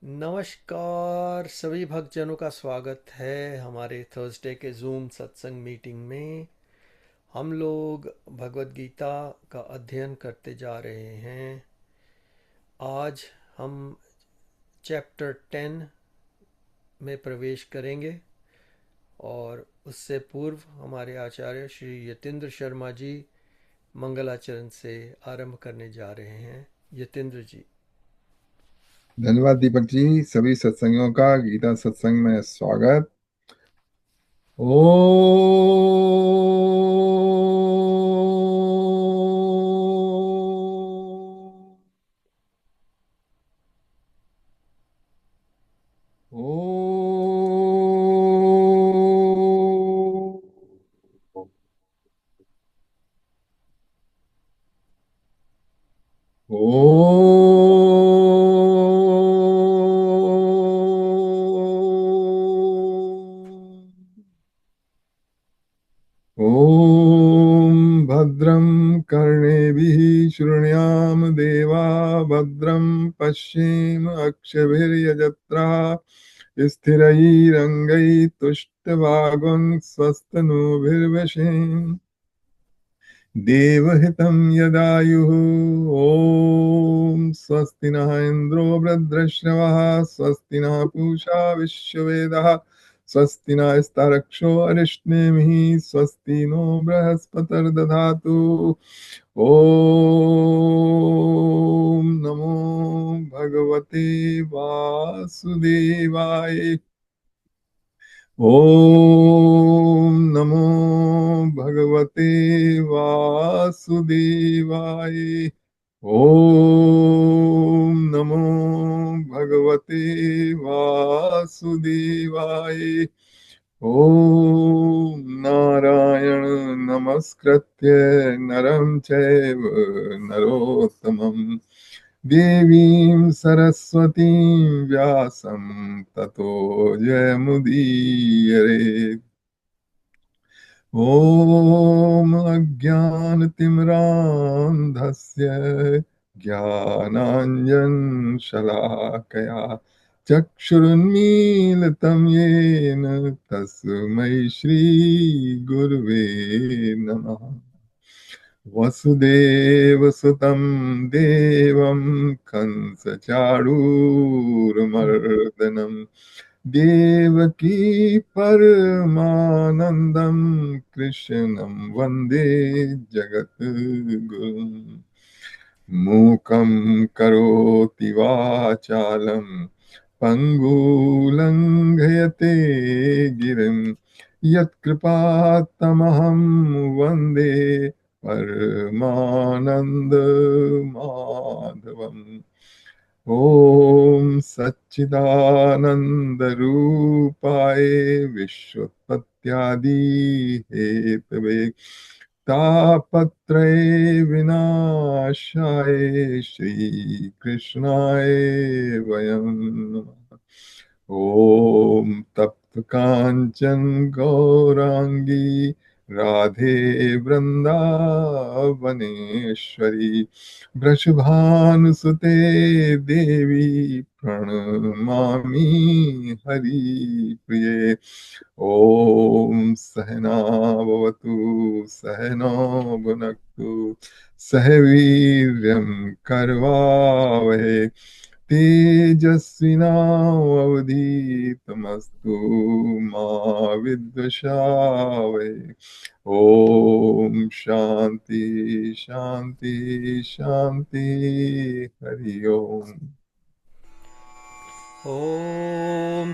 नमस्कार सभी भक्तजनों का स्वागत है हमारे थर्सडे के जूम सत्संग मीटिंग में। हम लोग भगवत गीता का अध्ययन करते जा रहे हैं। आज हम चैप्टर 10 में प्रवेश करेंगे और उससे पूर्व हमारे आचार्य श्री यतीन्द्र शर्मा जी मंगलाचरण से आरंभ करने जा रहे हैं। यतीन्द्र जी। धन्यवाद दीपक जी। सभी सत्संगियों का गीता सत्संग में स्वागत। ओ ओ ॐ भद्रं कर्णेभिः शृणुयाम देवा भद्रं पश्येम अक्षभिर्यजत्राः स्थिरैरङ्गैस्तुष्टवागुंस्वस्तनूभिर्वशेम देवहितं यदायुः। ॐ स्वस्ति नः इन्द्रो वृद्धश्रवः स्वस्ति नः पूषा विश्ववेदः स्वस्ति नस्तारक्षो अरिष्टेमिः स्वस्ति नो बृहस्पतिर्दधातु। ॐ नमो भगवते वासुदेवाय। ॐ नमो भगवते वासुदेवाय। ॐ नमो भगवते वासुदेवाय। ॐ नारायण नमस्कृत्य नरं चैव नरोत्तमं देवीं सरस्वतीं व्यासं ततो जयमुदीरये। ॐ अज्ञानतिमिरान्धस्य ज्ञानाञ्जनशलाकया चक्षुरुन्मीलितं येन तस्मै श्रीगुरुवे नमः। वसुदेवसुतं देवं कंसचाणूरमर्दनं देवकी परमानन्दं कृष्णं वन्दे जगद्गुरुम्। मूकं करोति वाचालं पङ्गुलङ्घयते गिरिं यत्कृपात्तमहं वन्दे परमानन्दमाधवम्। ॐ सच्चिदानन्दरूपाय विश्वोत्पत्त्यादिहेतवे तापत्रये विनाशाय श्रीकृष्णाय वयं नमः। ॐ तप्त काञ्चन गौराङ्गी राधे वृन्दावनेश्वरी वृषभानुसुते देवी प्रणमामि हरिप्रिये। ॐ सहनाववतु सहनौ भुनक्तु सह वीर्यं करवावहै तेजस्विनावधीतमस्तु मा विद्विषावहै। ॐ शान्ति शान्ति शान्ति। हरि ओम्। ॐ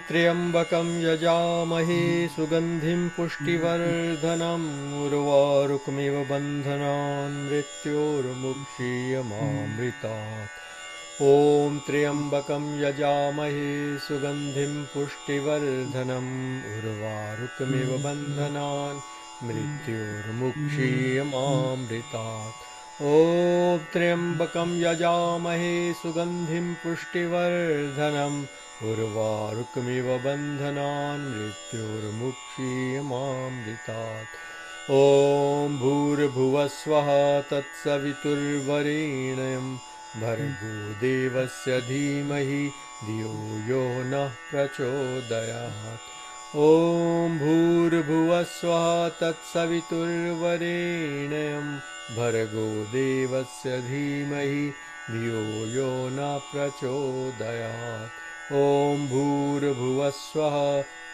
त्र्यम्बकं यजामहे सुगन्धिं पुष्टिवर्धनम् उर्वारुकमिव बन्धनान् मृत्योर्मुक्षीयमामृतात्। ॐ त्र्यम्बकं यजामहे सुगन्धिं पुष्टिवर्धनम् उर्वारुकमिव बन्धनान् मृत्योर्मुक्षीयमामृतात्। ॐ त्र्यम्बकं यजामहे सुगन्धिं पुष्टिवर्धनम् उर्वारुकमिव बन्धनान् मृत्योर्मुक्षीयमामृतात्। ॐ भूर्भुवस्वः तत्सवितुर्वरेण्यं भर्गो देवस्य धीमहि धियो यो नः प्रचोदयात्। ॐ भूर्भुवः स्वः तत्सवितुर्वरेण्यं भर्गो देवस्य धीमहि धियो यो न प्रचोदयात्। ॐ भूर्भुवः स्वः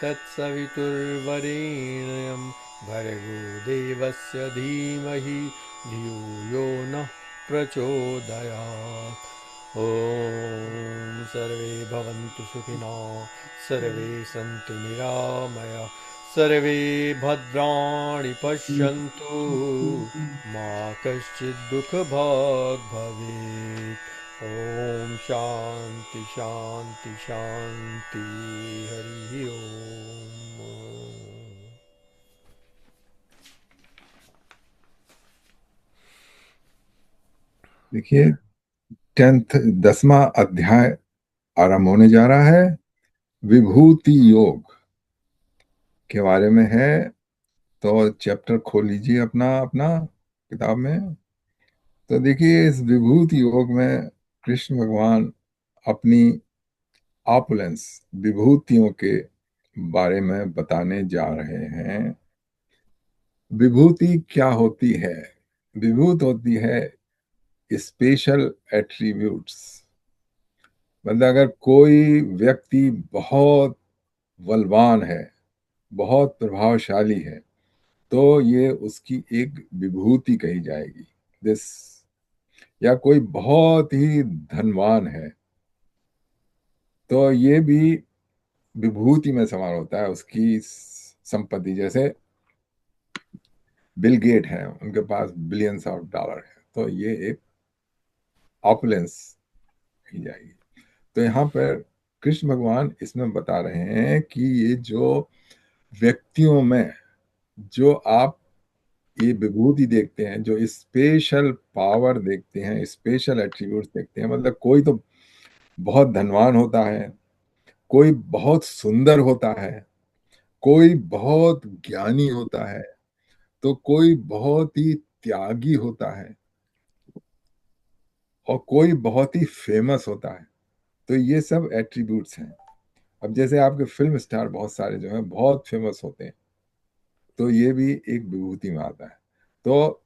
तत्सवितुर्वरेण्यं भर्गो देवस्य धीमहि धियो यो नः प्रचोदयात्। ॐ सर्वे भवन्तु सुखिनः, सर्वे सन्तु निरामयाः, सर्वे भद्राणि पश्यन्तु, मा कश्चित् दुःखभाग् भवेत्। ॐ शान्ति शान्ति शान्ति। हरि ओम। देखिए, 10वां अध्याय आरंभ होने जा रहा है। विभूति योग के बारे में है। तो चैप्टर खोल लीजिए अपना अपना किताब में। तो देखिए, इस विभूति योग में कृष्ण भगवान अपनी ऑपुलेंस, विभूतियों के बारे में बताने जा रहे हैं। विभूति क्या होती है? विभूत होती है स्पेशल एट्रीब्यूट्स। मतलब अगर कोई व्यक्ति बहुत बलवान है, बहुत प्रभावशाली है, तो ये उसकी एक विभूति कही जाएगी। दिस, या कोई बहुत ही धनवान है, तो ये भी विभूति में समार होता है उसकी संपत्ति। जैसे बिल गेट है, उनके पास बिलियंस ऑफ डॉलर है, तो ये एक ऑपुलेंस की जाएगी। तो यहाँ पर कृष्ण भगवान इसमें बता रहे हैं कि ये जो व्यक्तियों में जो आप ये विभूति देखते हैं, जो स्पेशल पावर देखते हैं, स्पेशल एट्रीब्यूट्स देखते हैं, मतलब कोई तो बहुत धनवान होता है, कोई बहुत सुंदर होता है, कोई बहुत ज्ञानी होता है, तो कोई बहुत ही त्यागी होता है, और कोई बहुत ही फेमस होता है। तो ये सब एट्रीब्यूट्स हैं। अब जैसे आपके फिल्म स्टार बहुत सारे जो हैं बहुत फेमस होते हैं, तो ये भी एक विभूति में आता है। तो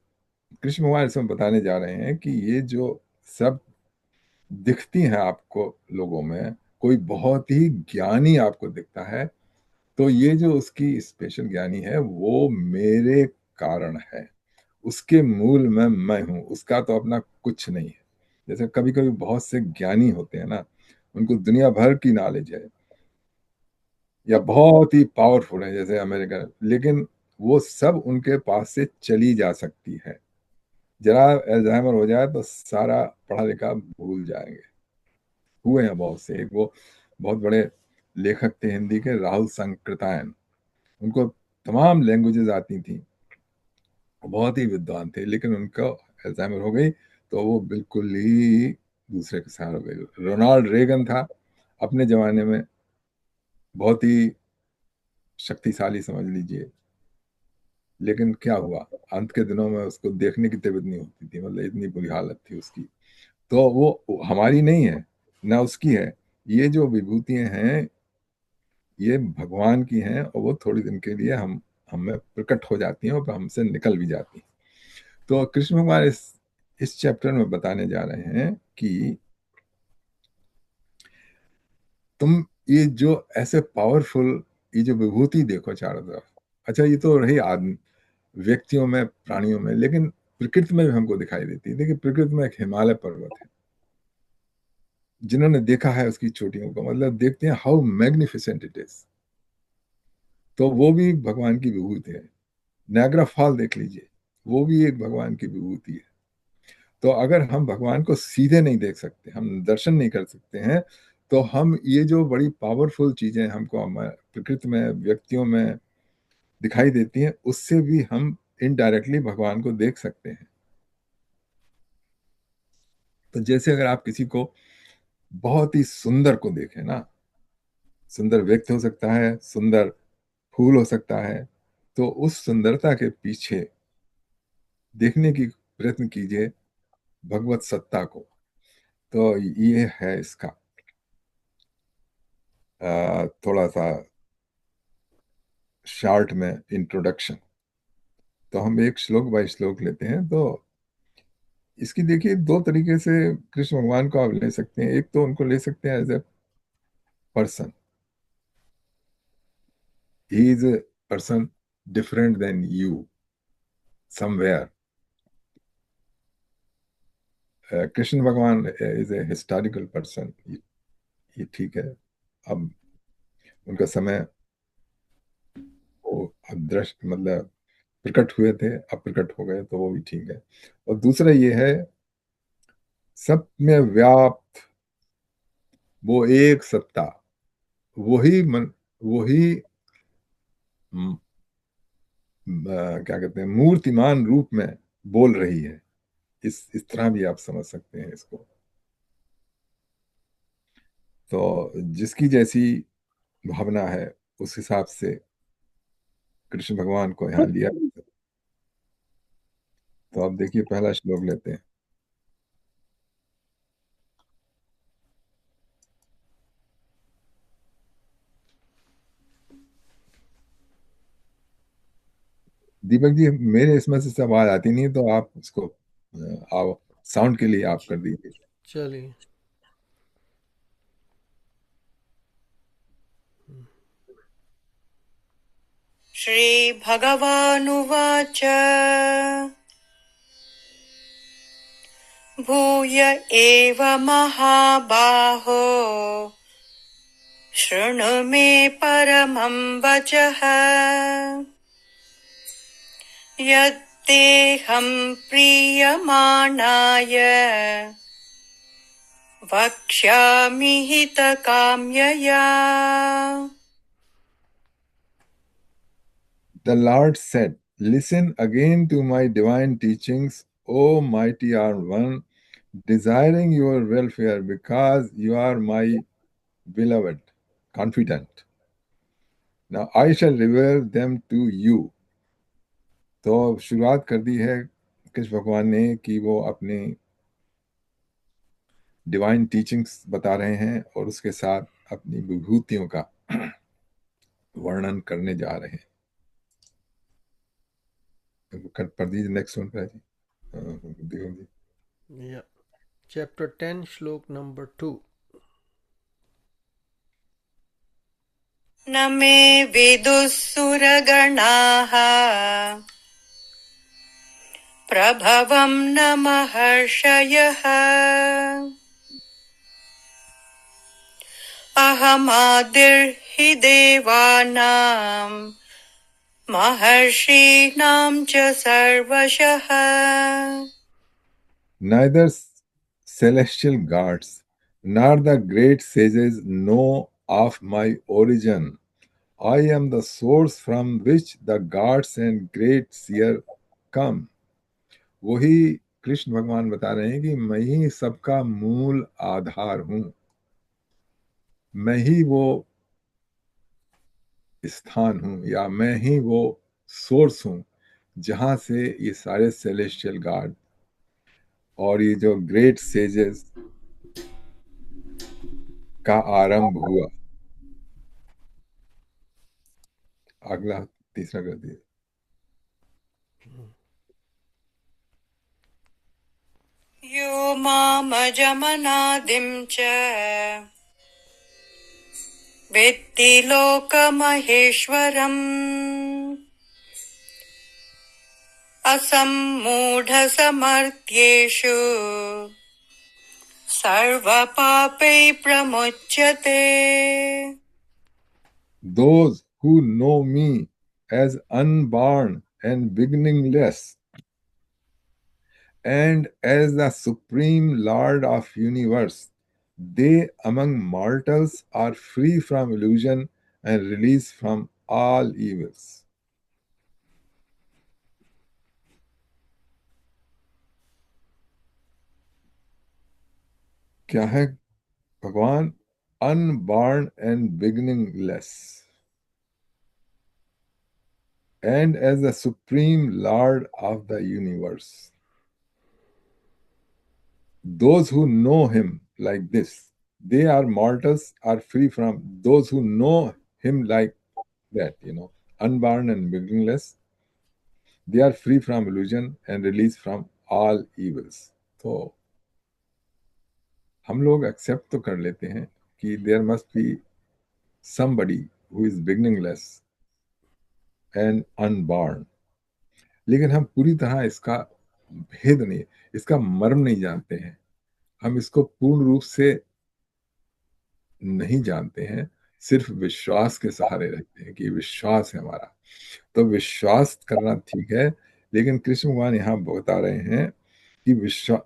कृष्ण भगवान इसमें बताने जा रहे हैं कि ये जो सब दिखती हैं आपको लोगों में, कोई बहुत ही ज्ञानी आपको दिखता है, तो ये जो उसकी स्पेशल ज्ञानी है वो मेरे कारण है, उसके मूल में मैं हूं, उसका तो अपना कुछ नहीं है। जैसे कभी कभी बहुत से ज्ञानी होते हैं ना, उनको दुनिया भर की नॉलेज है, या बहुत ही पावरफुल है जैसे अमेरिका, लेकिन वो सब उनके पास से चली जा सकती है। जरा अल्जाइमर हो जाए तो सारा पढ़ा लिखा भूल जाएंगे। हुए हैं बहुत से। एक वो बहुत बड़े लेखक थे हिंदी के, राहुल संकृतायन। उनको तमाम लैंग्वेजेस आती थी, बहुत ही विद्वान थे, लेकिन उनको अल्जाइमर हो गई, तो वो बिल्कुल ही दूसरे के सहारे हो गए। रोनाल्ड रेगन था अपने जमाने में, बहुत ही शक्तिशाली समझ लीजिए, लेकिन क्या हुआ, अंत के दिनों में उसको देखने की तबीयत नहीं होती थी, मतलब इतनी बुरी हालत थी उसकी। तो वो हमारी नहीं है, ना उसकी है। ये जो विभूतियां हैं ये भगवान की हैं, और वो थोड़ी दिन के लिए हमें प्रकट हो जाती हैं और हमसे निकल भी जाती हैं। तो कृष्ण भगवान इस चैप्टर में बताने जा रहे हैं कि तुम ये जो ऐसे पावरफुल, ये जो विभूति देखो चारों तरफ, अच्छा ये तो रही आदमी, व्यक्तियों में, प्राणियों में, लेकिन प्रकृति में भी हमको दिखाई देती है। देखिए, प्रकृति में एक हिमालय पर्वत है, जिन्होंने देखा है उसकी चोटियों को, मतलब देखते हैं हाउ मैग्निफिसेंट इट इज, तो वो भी भगवान की विभूति है। नायग्रा फॉल देख लीजिए, वो भी एक भगवान की विभूति है। तो अगर हम भगवान को सीधे नहीं देख सकते, हम दर्शन नहीं कर सकते हैं, तो हम ये जो बड़ी पावरफुल चीजें हमको प्रकृति में, व्यक्तियों में दिखाई देती हैं, उससे भी हम इनडायरेक्टली भगवान को देख सकते हैं। तो जैसे अगर आप किसी को बहुत ही सुंदर को देखें ना, सुंदर व्यक्ति हो सकता है, सुंदर फूल हो सकता है, तो उस सुंदरता के पीछे देखने की प्रयत्न कीजिए भगवत सत्ता को। तो ये है इसका थोड़ा सा शॉर्ट में इंट्रोडक्शन। तो हम एक श्लोक बाय श्लोक लेते हैं। तो इसकी देखिए दो तरीके से कृष्ण भगवान को आप ले सकते हैं। एक तो उनको ले सकते हैं as a person, he is a person different then you somewhere. Krishna भगवान इज ए हिस्टोरिकल पर्सन, ये ठीक है। अब उनका समय वो अदृश्य मतलब प्रकट हुए थे, अप्रकट हो गए, तो वो भी ठीक है। और दूसरा ये है सब में व्याप्त वो एक सत्ता, वही मन, वही क्या कहते हैं मूर्तिमान रूप में बोल रही है। इस तरह भी आप समझ सकते हैं इसको। तो जिसकी जैसी भावना है उस हिसाब से कृष्ण भगवान को यहाँ लिया। तो आप देखिए पहला श्लोक लेते हैं। दीपक जी, मेरे इसमें से आवाज आती नहीं है, तो आप इसको आप साउंड के लिए आप कर दीजिए। चलिए। श्रीभगवानुवाच भूय एव महाबाहो शृणु मे परमं वचः यत्तेऽहं प्रीयमाणाय वक्ष्यामि हितकाम्यया। The Lord said, listen again to my divine teachings, O mighty one, desiring your welfare because you are my beloved, confident. Now I shall reveal them to you. तो शुरुआत कर दी है कृष्ण भगवान ने कि वो अपने डिवाइन टीचिंग्स बता रहे हैं और उसके साथ अपनी विभूतियों का वर्णन करने जा रहे हैं। कर पढ़ दीजिए नेक्स्ट वन पे जी। देखो जी। या चैप्टर 10 श्लोक नंबर 2। न मे विदुः सुरगणाः प्रभवं न महर्षयः अहमादिर्हि देवानां महर्षीणां च सर्वशः। Neither celestial gods nor the great sages know of my origin. I am the source from which the gods and great seer come. वही कृष्ण भगवान बता रहे हैं कि मैं ही सबका मूल आधार हूं, मैं ही वो स्थान हूं, या मैं ही वो सोर्स हूं जहां से ये सारे सेलेस्टियल गॉड और ये जो ग्रेट सेजेस का आरंभ हुआ। अगला तीसरा कर दिया। यो मामजमनादिं च वेत्ति लोकमहेश्वरम् असम्मूढसमर्थ्येषु सर्वपापैः प्रमुच्यते। Those who know me as unborn and beginningless and as the supreme Lord of universe, they among mortals are free from illusion and released from all evils. क्या है भगवान? Unborn and beginningless and as the supreme Lord of the universe. Those who know him like this. They are mortals are free from those who know him like that, unborn and beginningless. They are free from illusion and released from all evils. तो हम लोग accept तो कर लेते हैं कि there must be somebody who is beginningless and unborn, लेकिन हम पूरी तरह इसका भेद नहीं, इसका मर्म नहीं जानते हैं, हम इसको पूर्ण रूप से नहीं जानते हैं, सिर्फ विश्वास के सहारे रहते हैं कि विश्वास है हमारा। तो विश्वास करना ठीक है, लेकिन कृष्ण भगवान यहाँ बता रहे हैं कि विश्वास,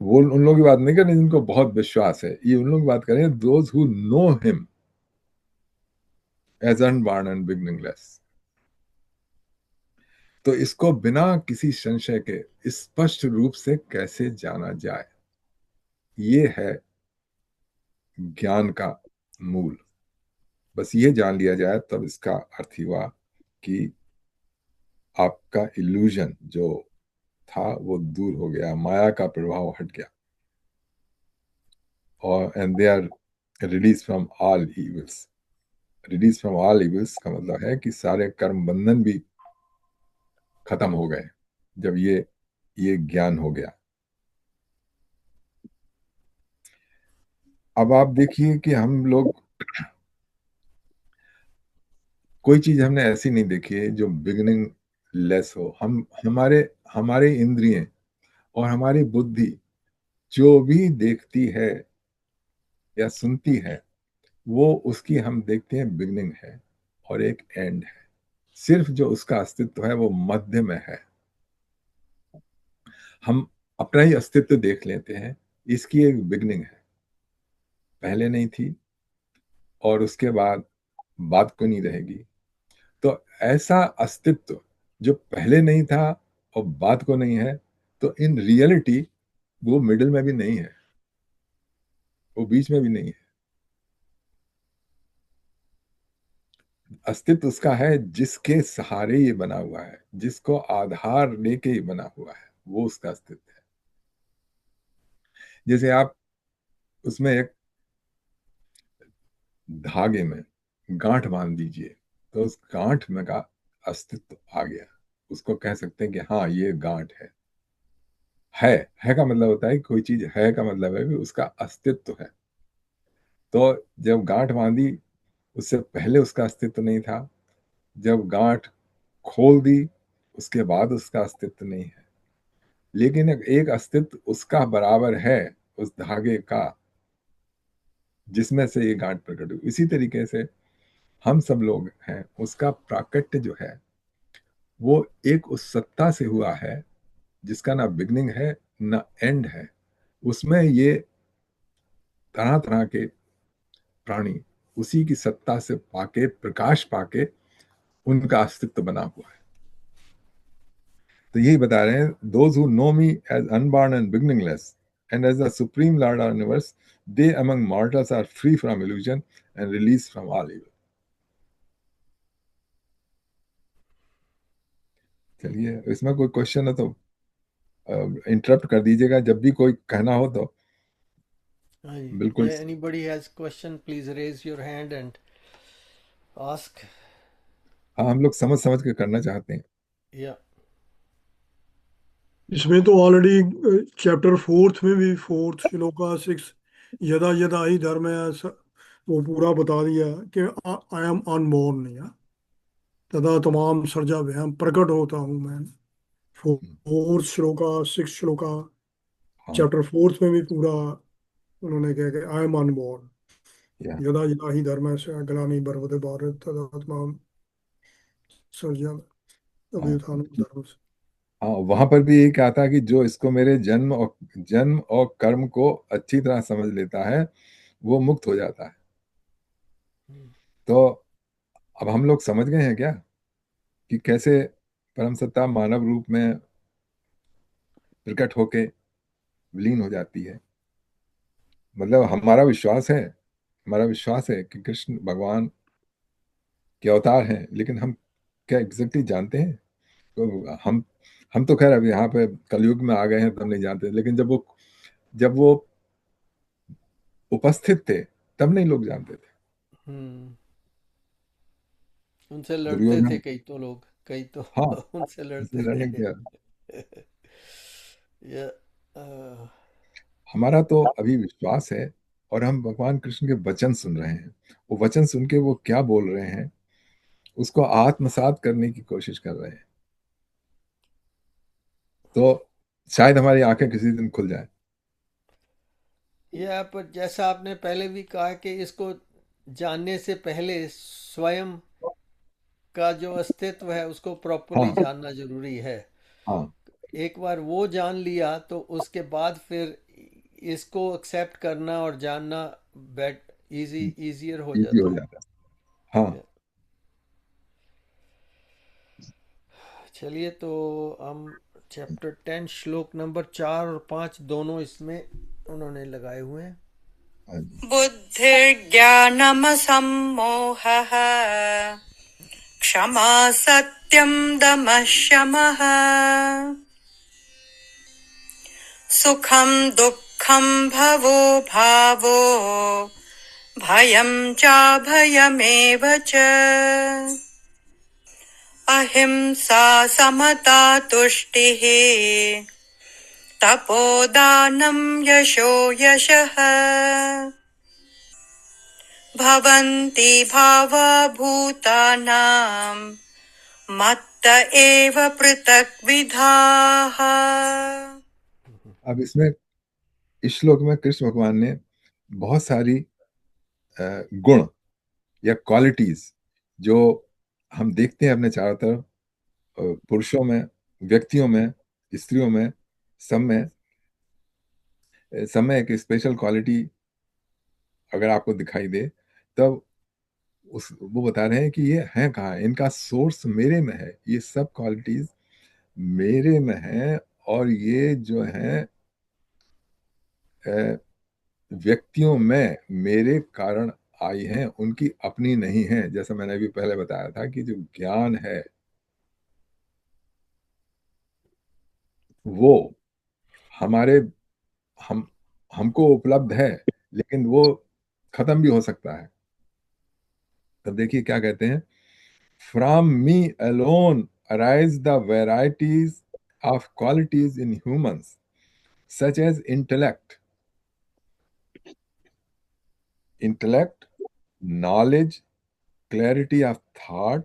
वो उन लोगों की बात नहीं कर रहे जिनको बहुत विश्वास है, ये उन लोगों की बात कर रहे हैं those who know him as unborn and beginningless. तो इसको बिना किसी संशय के स्पष्ट रूप से कैसे जाना जाए, ये है ज्ञान का मूल। बस ये जान लिया जाए तब इसका अर्थ हुआ कि आपका इल्यूजन जो था वो दूर हो गया, माया का प्रभाव हट गया, और and they are release from all evils. Release from all evils का मतलब है कि सारे कर्म बंधन भी खत्म हो गए जब ये ज्ञान हो गया। अब आप देखिए कि हम लोग कोई चीज हमने ऐसी नहीं देखी है जो बिगिनिंग लेस हो। हम हमारे हमारे इंद्रियें और हमारी बुद्धि जो भी देखती है या सुनती है, वो उसकी हम देखते हैं बिगिनिंग है और एक एंड है। सिर्फ जो उसका अस्तित्व है वो मध्य में है। हम अपना ही अस्तित्व देख लेते हैं, इसकी एक बिगिनिंग है, पहले नहीं थी और उसके बाद को नहीं रहेगी। तो ऐसा अस्तित्व जो पहले नहीं था और बाद को नहीं है, तो इन रियलिटी वो मिडिल में भी नहीं है, वो बीच में भी नहीं है। अस्तित्व उसका है जिसके सहारे ये बना हुआ है, जिसको आधार लेके ये बना हुआ है, वो उसका अस्तित्व है। जैसे आप उसमें एक धागे में गांठ बांध दीजिए, तो उस गांठ में का अस्तित्व आ गया, उसको कह सकते हैं कि हाँ ये गांठ है। है का मतलब होता है कि कोई चीज है का मतलब है कि उसका अस्तित्व है। तो जब गांठ बांधी, उससे पहले उसका अस्तित्व नहीं था, जब गांठ खोल दी उसके बाद उसका अस्तित्व नहीं है, लेकिन एक अस्तित्व उसका बराबर है उस धागे का जिसमें से ये गांठ प्रकट हुई। इसी तरीके से हम सब लोग हैं, उसका प्राकट्य जो है वो एक उस सत्ता से हुआ है जिसका ना बिगनिंग है ना एंड है। उसमें ये तरह तरह के प्राणी उसी की सत्ता से पाके, प्रकाश पाके उनका अस्तित्व बना हुआ है। तो यही बता रहे हैं, those who know me as unborn and beginningless and as the supreme lord of the universe, they among mortals are free from illusion and released from all evil. चलिए, इसमें कोई क्वेश्चन है तो इंटरप्ट कर दीजिएगा, जब भी कोई कहना हो तो बिल्कुल। Anybody has question, please raise your hand and ask. हाँ, हम लोग समझ समझ के करना चाहते हैं। Yeah. इसमें तो ऑलरेडी चैप्टर फोर्थ में भी, फोर्थ श्लोका 6, यदा यदा ही धर्म है, वो पूरा बता दिया कि आई एम अनबोर्न, या तदा तमाम सर्जा व्यम प्रकट होता हूँ मैं। फोर्थ श्लोका, 6 श्लोका, हाँ, चैप्टर फोर्थ में भी पूरा उन्होंने कहा कि आई एम अनबोर्न, या यदा यदा ही धर्म से ग्लानि भरवते भारत तदा तमाम सर्जा हाँ, अभ्युत्थान धर्म से। हाँ, वहां पर भी यही कहा था कि जो इसको मेरे जन्म और कर्म को अच्छी तरह समझ लेता है वो मुक्त हो जाता है। तो अब हम लोग समझ गए हैं क्या कि कैसे परम सत्ता मानव रूप में प्रकट होके विलीन हो जाती है। मतलब हमारा विश्वास है कि कृष्ण भगवान के अवतार हैं, लेकिन हम क्या एग्जैक्टली जानते हैं? तो हम तो खैर अभी यहाँ पे कलयुग में आ गए हैं तो हम नहीं जानते, लेकिन जब वो उपस्थित थे तब नहीं लोग जानते थे। हम्म। उनसे लड़ते थे दुर्योधन, कई तो लोग, कई तो हाँ, उनसे लड़ते इससे लड़ने थे। के ये अ, हमारा तो अभी विश्वास है, और हम भगवान कृष्ण के वचन सुन रहे हैं। वो वचन सुन के वो क्या बोल रहे हैं उसको आत्मसात करने की कोशिश कर रहे हैं। तो शायद हमारी आंखें किसी दिन खुल जाए। ये पर जैसा आपने पहले भी कहा कि इसको जानने से पहले स्वयं का जो अस्तित्व है उसको प्रॉपरली हाँ, जानना जरूरी है। हाँ, एक बार वो जान लिया तो उसके बाद फिर इसको एक्सेप्ट करना और जानना बेट इजियर हो इजी हो जाता है। जाता है। हाँ, ये- चलिए तो हम चैप्टर 10 श्लोक नंबर 4 और 5 दोनों इसमें उन्होंने लगाए हुए हैं। हाँ जी। बुद्धिर्ज्ञानमसम्मोहः क्षमा सत्यं दमः शमः सुखं दुःखं भवो भावो भयं चाभयमेव च अहिंसा समता तुष्टिः तपोदानं यशो यशः भवन्ति भावा भूतानां मत्त एव पृथक्विधाः। अब इसमें इस श्लोक में कृष्ण भगवान ने बहुत सारी गुण या क्वालिटीज जो हम देखते हैं अपने चारों तरफ, पुरुषों में, व्यक्तियों में, स्त्रियों में, सब में, सब में एक स्पेशल क्वालिटी अगर आपको दिखाई दे, तब उस वो बता रहे हैं कि ये है कहाँ, इनका सोर्स मेरे में है, ये सब क्वालिटीज मेरे में है। और ये जो है व्यक्तियों में मेरे कारण आई हैं, उनकी अपनी नहीं है। जैसा मैंने अभी पहले बताया था कि जो ज्ञान है वो हमारे हम हमको उपलब्ध है, लेकिन वो खत्म भी हो सकता है। तब देखिए क्या कहते हैं, from me alone arise the varieties of qualities in humans such as intellect, knowledge, clarity of thought,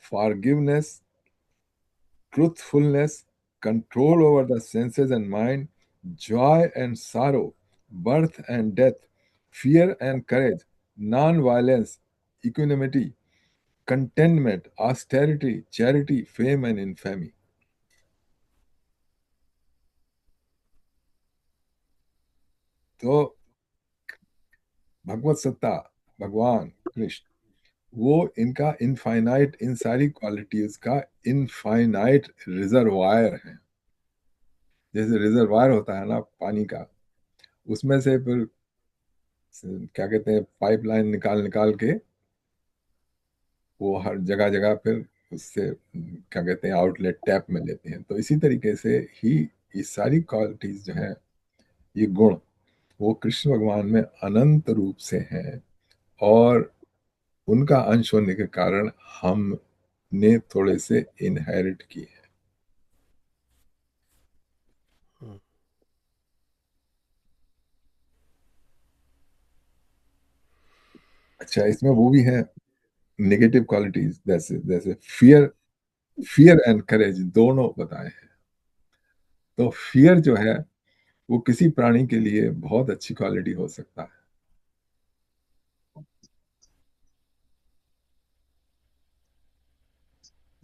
forgiveness, truthfulness, control over the senses and mind, joy and sorrow, birth and death, fear and courage, non-violence, equanimity, contentment, austerity, charity, fame and infamy. तो भगवत सत्ता, भगवान कृष्ण, वो इनका infinite, इन सारी qualities का infinite reservoir है। जैसे reservoir होता है ना पानी का, उसमें से फिर क्या कहते हैं पाइपलाइन निकाल निकाल के वो हर जगह जगह फिर उससे क्या कहते हैं आउटलेट टैप में लेते हैं। तो इसी तरीके से ही ये सारी क्वालिटीज जो है, ये गुण, वो कृष्ण भगवान में अनंत रूप से हैं। और उनका अंश होने के कारण हमने थोड़े से इनहेरिट किए हैं। हम्म। अच्छा, इसमें वो भी है नेगेटिव क्वालिटीज, जैसे जैसे फियर, फियर एंड करेज दोनों बताए हैं। तो फियर जो है वो किसी प्राणी के लिए बहुत अच्छी क्वालिटी हो सकता है,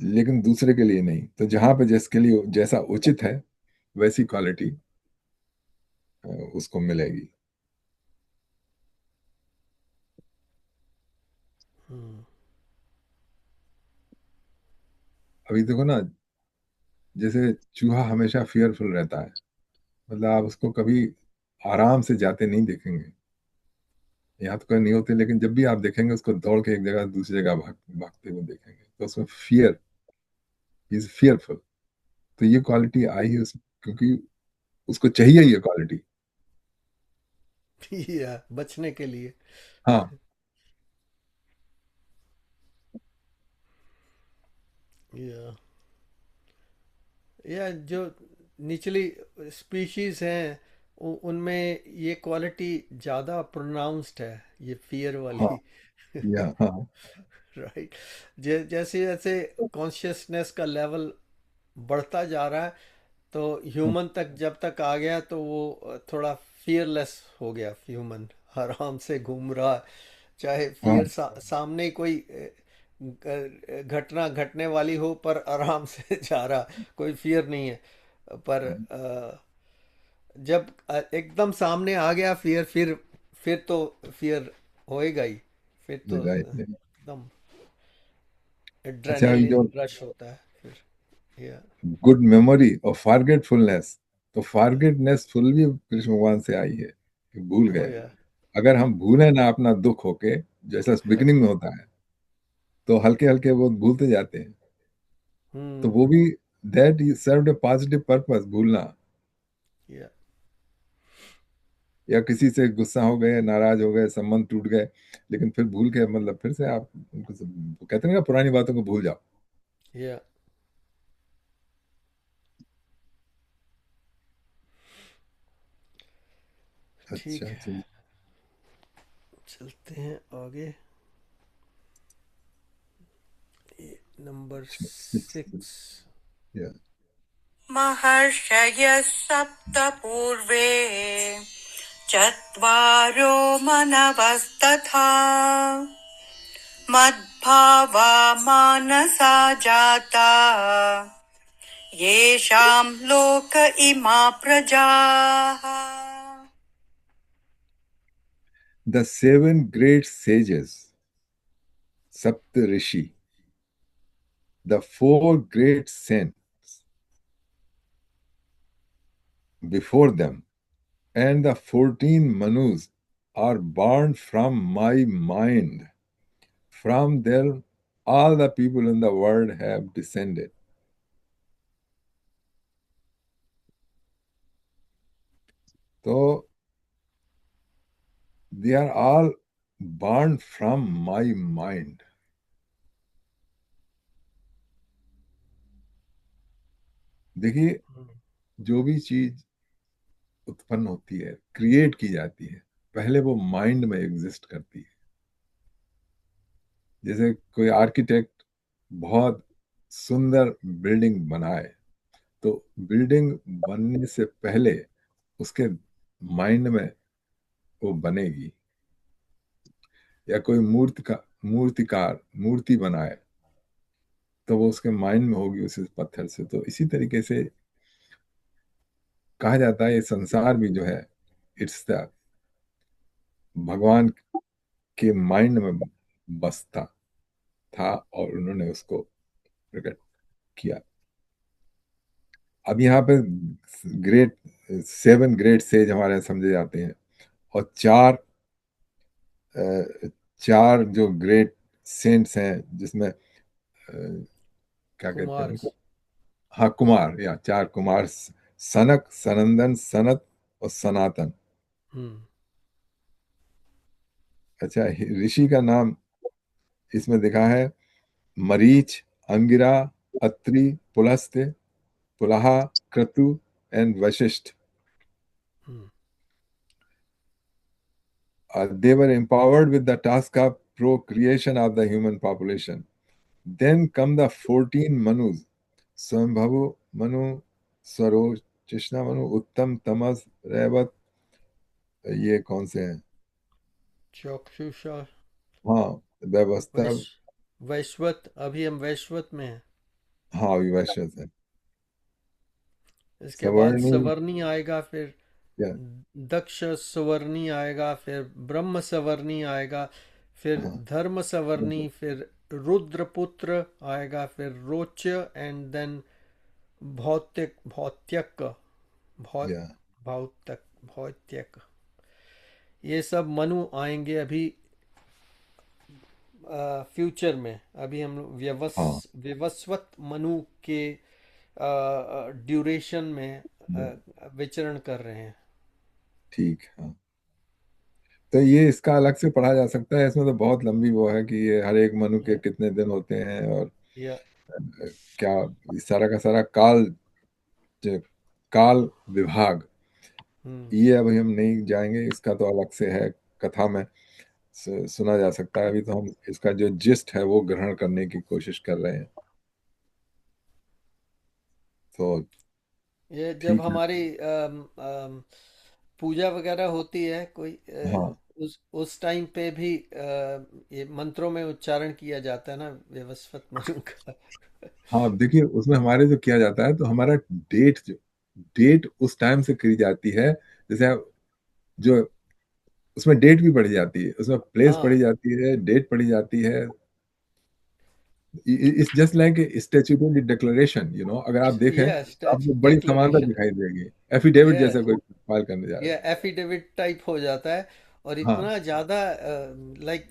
लेकिन दूसरे के लिए नहीं। तो जहां पे जिसके लिए जैसा उचित है वैसी क्वालिटी उसको मिलेगी। हम्म। अभी देखो ना, जैसे चूहा हमेशा फियरफुल रहता है, मतलब आप उसको कभी आराम से जाते नहीं देखेंगे, यहाँ तो कहीं नहीं होते, लेकिन जब भी आप देखेंगे उसको दौड़ के एक जगह से दूसरी जगह भागते हुए देखेंगे, तो उसमें फियर, इज फियरफुल। तो ये क्वालिटी आई है उसमें क्योंकि उसको चाहिए ये क्वालिटी। या बचने के लिए। हाँ या जो निचली स्पीशीज हैं उनमें ये क्वालिटी ज़्यादा प्रोनाउंस्ड है, ये फियर हाँ वाली। या हाँ राइट। जैसे जैसे कॉन्शियसनेस का लेवल बढ़ता जा रहा है, तो हाँ ह्यूमन तक जब तक आ गया तो वो थोड़ा फियरलेस हो गया। ह्यूमन आराम से घूम रहा है, चाहे हाँ फियर सामने ही कोई घटना घटने वाली हो, पर आराम से जा रहा, कोई फियर नहीं है। पर जब एकदम सामने आ गया फियर, फिर तो फियर होएगा ही। फिर तो राइट। एकदम अच्छा, ये एड्रेनलिन जो रश होता है फिर। या गुड मेमोरी और फॉरगेटफुलनेस, तो फॉरगेटनेसफुल भी कृष्ण भगवान से आई है कि भूल हो गए। या अगर हम भूलें ना अपना दुख होके, जैसा बिगिनिंग में होता है, तो हल्के हल्के वो भूलते जाते हैं। तो हम्म। वो भी that served A positive purpose, भूलना। या या किसी से गुस्सा हो गए, नाराज हो गए, संबंध टूट गए, लेकिन फिर भूल के मतलब फिर से आप उनको कहते हैं ना, पुरानी बातों को भूल जाओ। या ठीक अच्छा है, चलिए। चलते हैं आगे। Number Six. 6। Yeah. महर्षयः सप्त पूर्वे चत्वारो मनवस्तथा मद्भावा मानसा जाता येषाम् लोक इमा प्रजाः। The seven great sages, Sapt Rishi, the four great saints before them, and the 14 Manus are born from my mind. From there, all the people in the world have descended. So, they are all born from my mind. देखिए, जो भी चीज उत्पन्न होती है, create की जाती है, पहले वो माइंड में एग्जिस्ट करती है। जैसे कोई आर्किटेक्ट बहुत सुंदर बिल्डिंग बनाए, तो बिल्डिंग बनने से पहले उसके माइंड में वो बनेगी। या कोई मूर्तिकार मूर्ति बनाए, तो वो उसके माइंड में होगी उस पत्थर से। तो इसी तरीके से कहा जाता है, ये संसार भी जो है, इट्स द भगवान के माइंड में बसता था और उन्होंने उसको प्रकट किया। अब यहाँ पे ग्रेट सेवन ग्रेट सेज हमारे यहाँ समझे जाते हैं, और अ, चार जो ग्रेट सेंट्स हैं, जिसमें क्या कहते हैं कुमार। उनको, हाँ कुमार, या चार कुमार, सनक, सनंदन, सनत और सनातन। हम्म। अच्छा, ऋषि का नाम इसमें दिखा है, Marich, Angira, Atri, Pulastya, Pulaha, Kratu and Vashishtha. Hmm. They were empowered with the task of procreation of the human population. Then come the 14 Manus, Swambhavu Manu, Saroj, Krishna Manu, Uttam, Tamas, Raivat। ये कौन से हैं? चक्षुषा। हाँ, व्यवस्था। वैश्वत, अभी हम वैश्वत में हैं। हाँ, विवश है। इसके बाद सवर्णी, सवर्णी आएगा, फिर या दक्ष सवर्णी आएगा, फिर ब्रह्म सवर्णी आएगा, फिर हाँ धर्म सवर्णी, फिर रुद्रपुत्र आएगा, फिर रोच्य, एंड देन भौत्यक भौ या भौतक भौत्यक। ये सब मनु आएंगे अभी फ्यूचर में। अभी हम लोग हाँ विवस्वत मनु के ड्यूरेशन में विचरण कर रहे हैं। ठीक, हाँ तो ये इसका अलग से पढ़ा जा सकता है, इसमें तो बहुत लंबी वो है कि ये हर एक मनु के या कितने दिन होते हैं, और या क्या इस सारा का सारा काल, जो काल विभाग, हम्म ये अभी हम नहीं जाएंगे, इसका तो अलग से है, कथा में सुना जा सकता है। अभी तो हम इसका जो जिस्ट है वो ग्रहण करने की कोशिश कर रहे हैं। तो ये जब ठीक है। हमारी पूजा वगैरह होती है कोई हाँ उस टाइम पे भी ये मंत्रों में उच्चारण किया जाता है ना व्यवस्वत मनु का। हाँ, अब देखिए उसमें हमारे जो किया जाता है, तो हमारा डेट उस टाइम से करी जाती है। जैसे जो उसमें डेट भी पढ़ी जाती है, उसमें प्लेस हाँ पढ़ी जाती है, डेट पढ़ी जाती है। It's just like statutory declaration, अगर आप देखें ये तो आपको बड़ी समानता डिक्लेरेशन। दिखाई देगी, एफिडेविट ये जैसे कोई फाइल करने जा रहे ये हैं। एफिडेविट टाइप हो जाता है और हाँ इतना ज़्यादा लाइक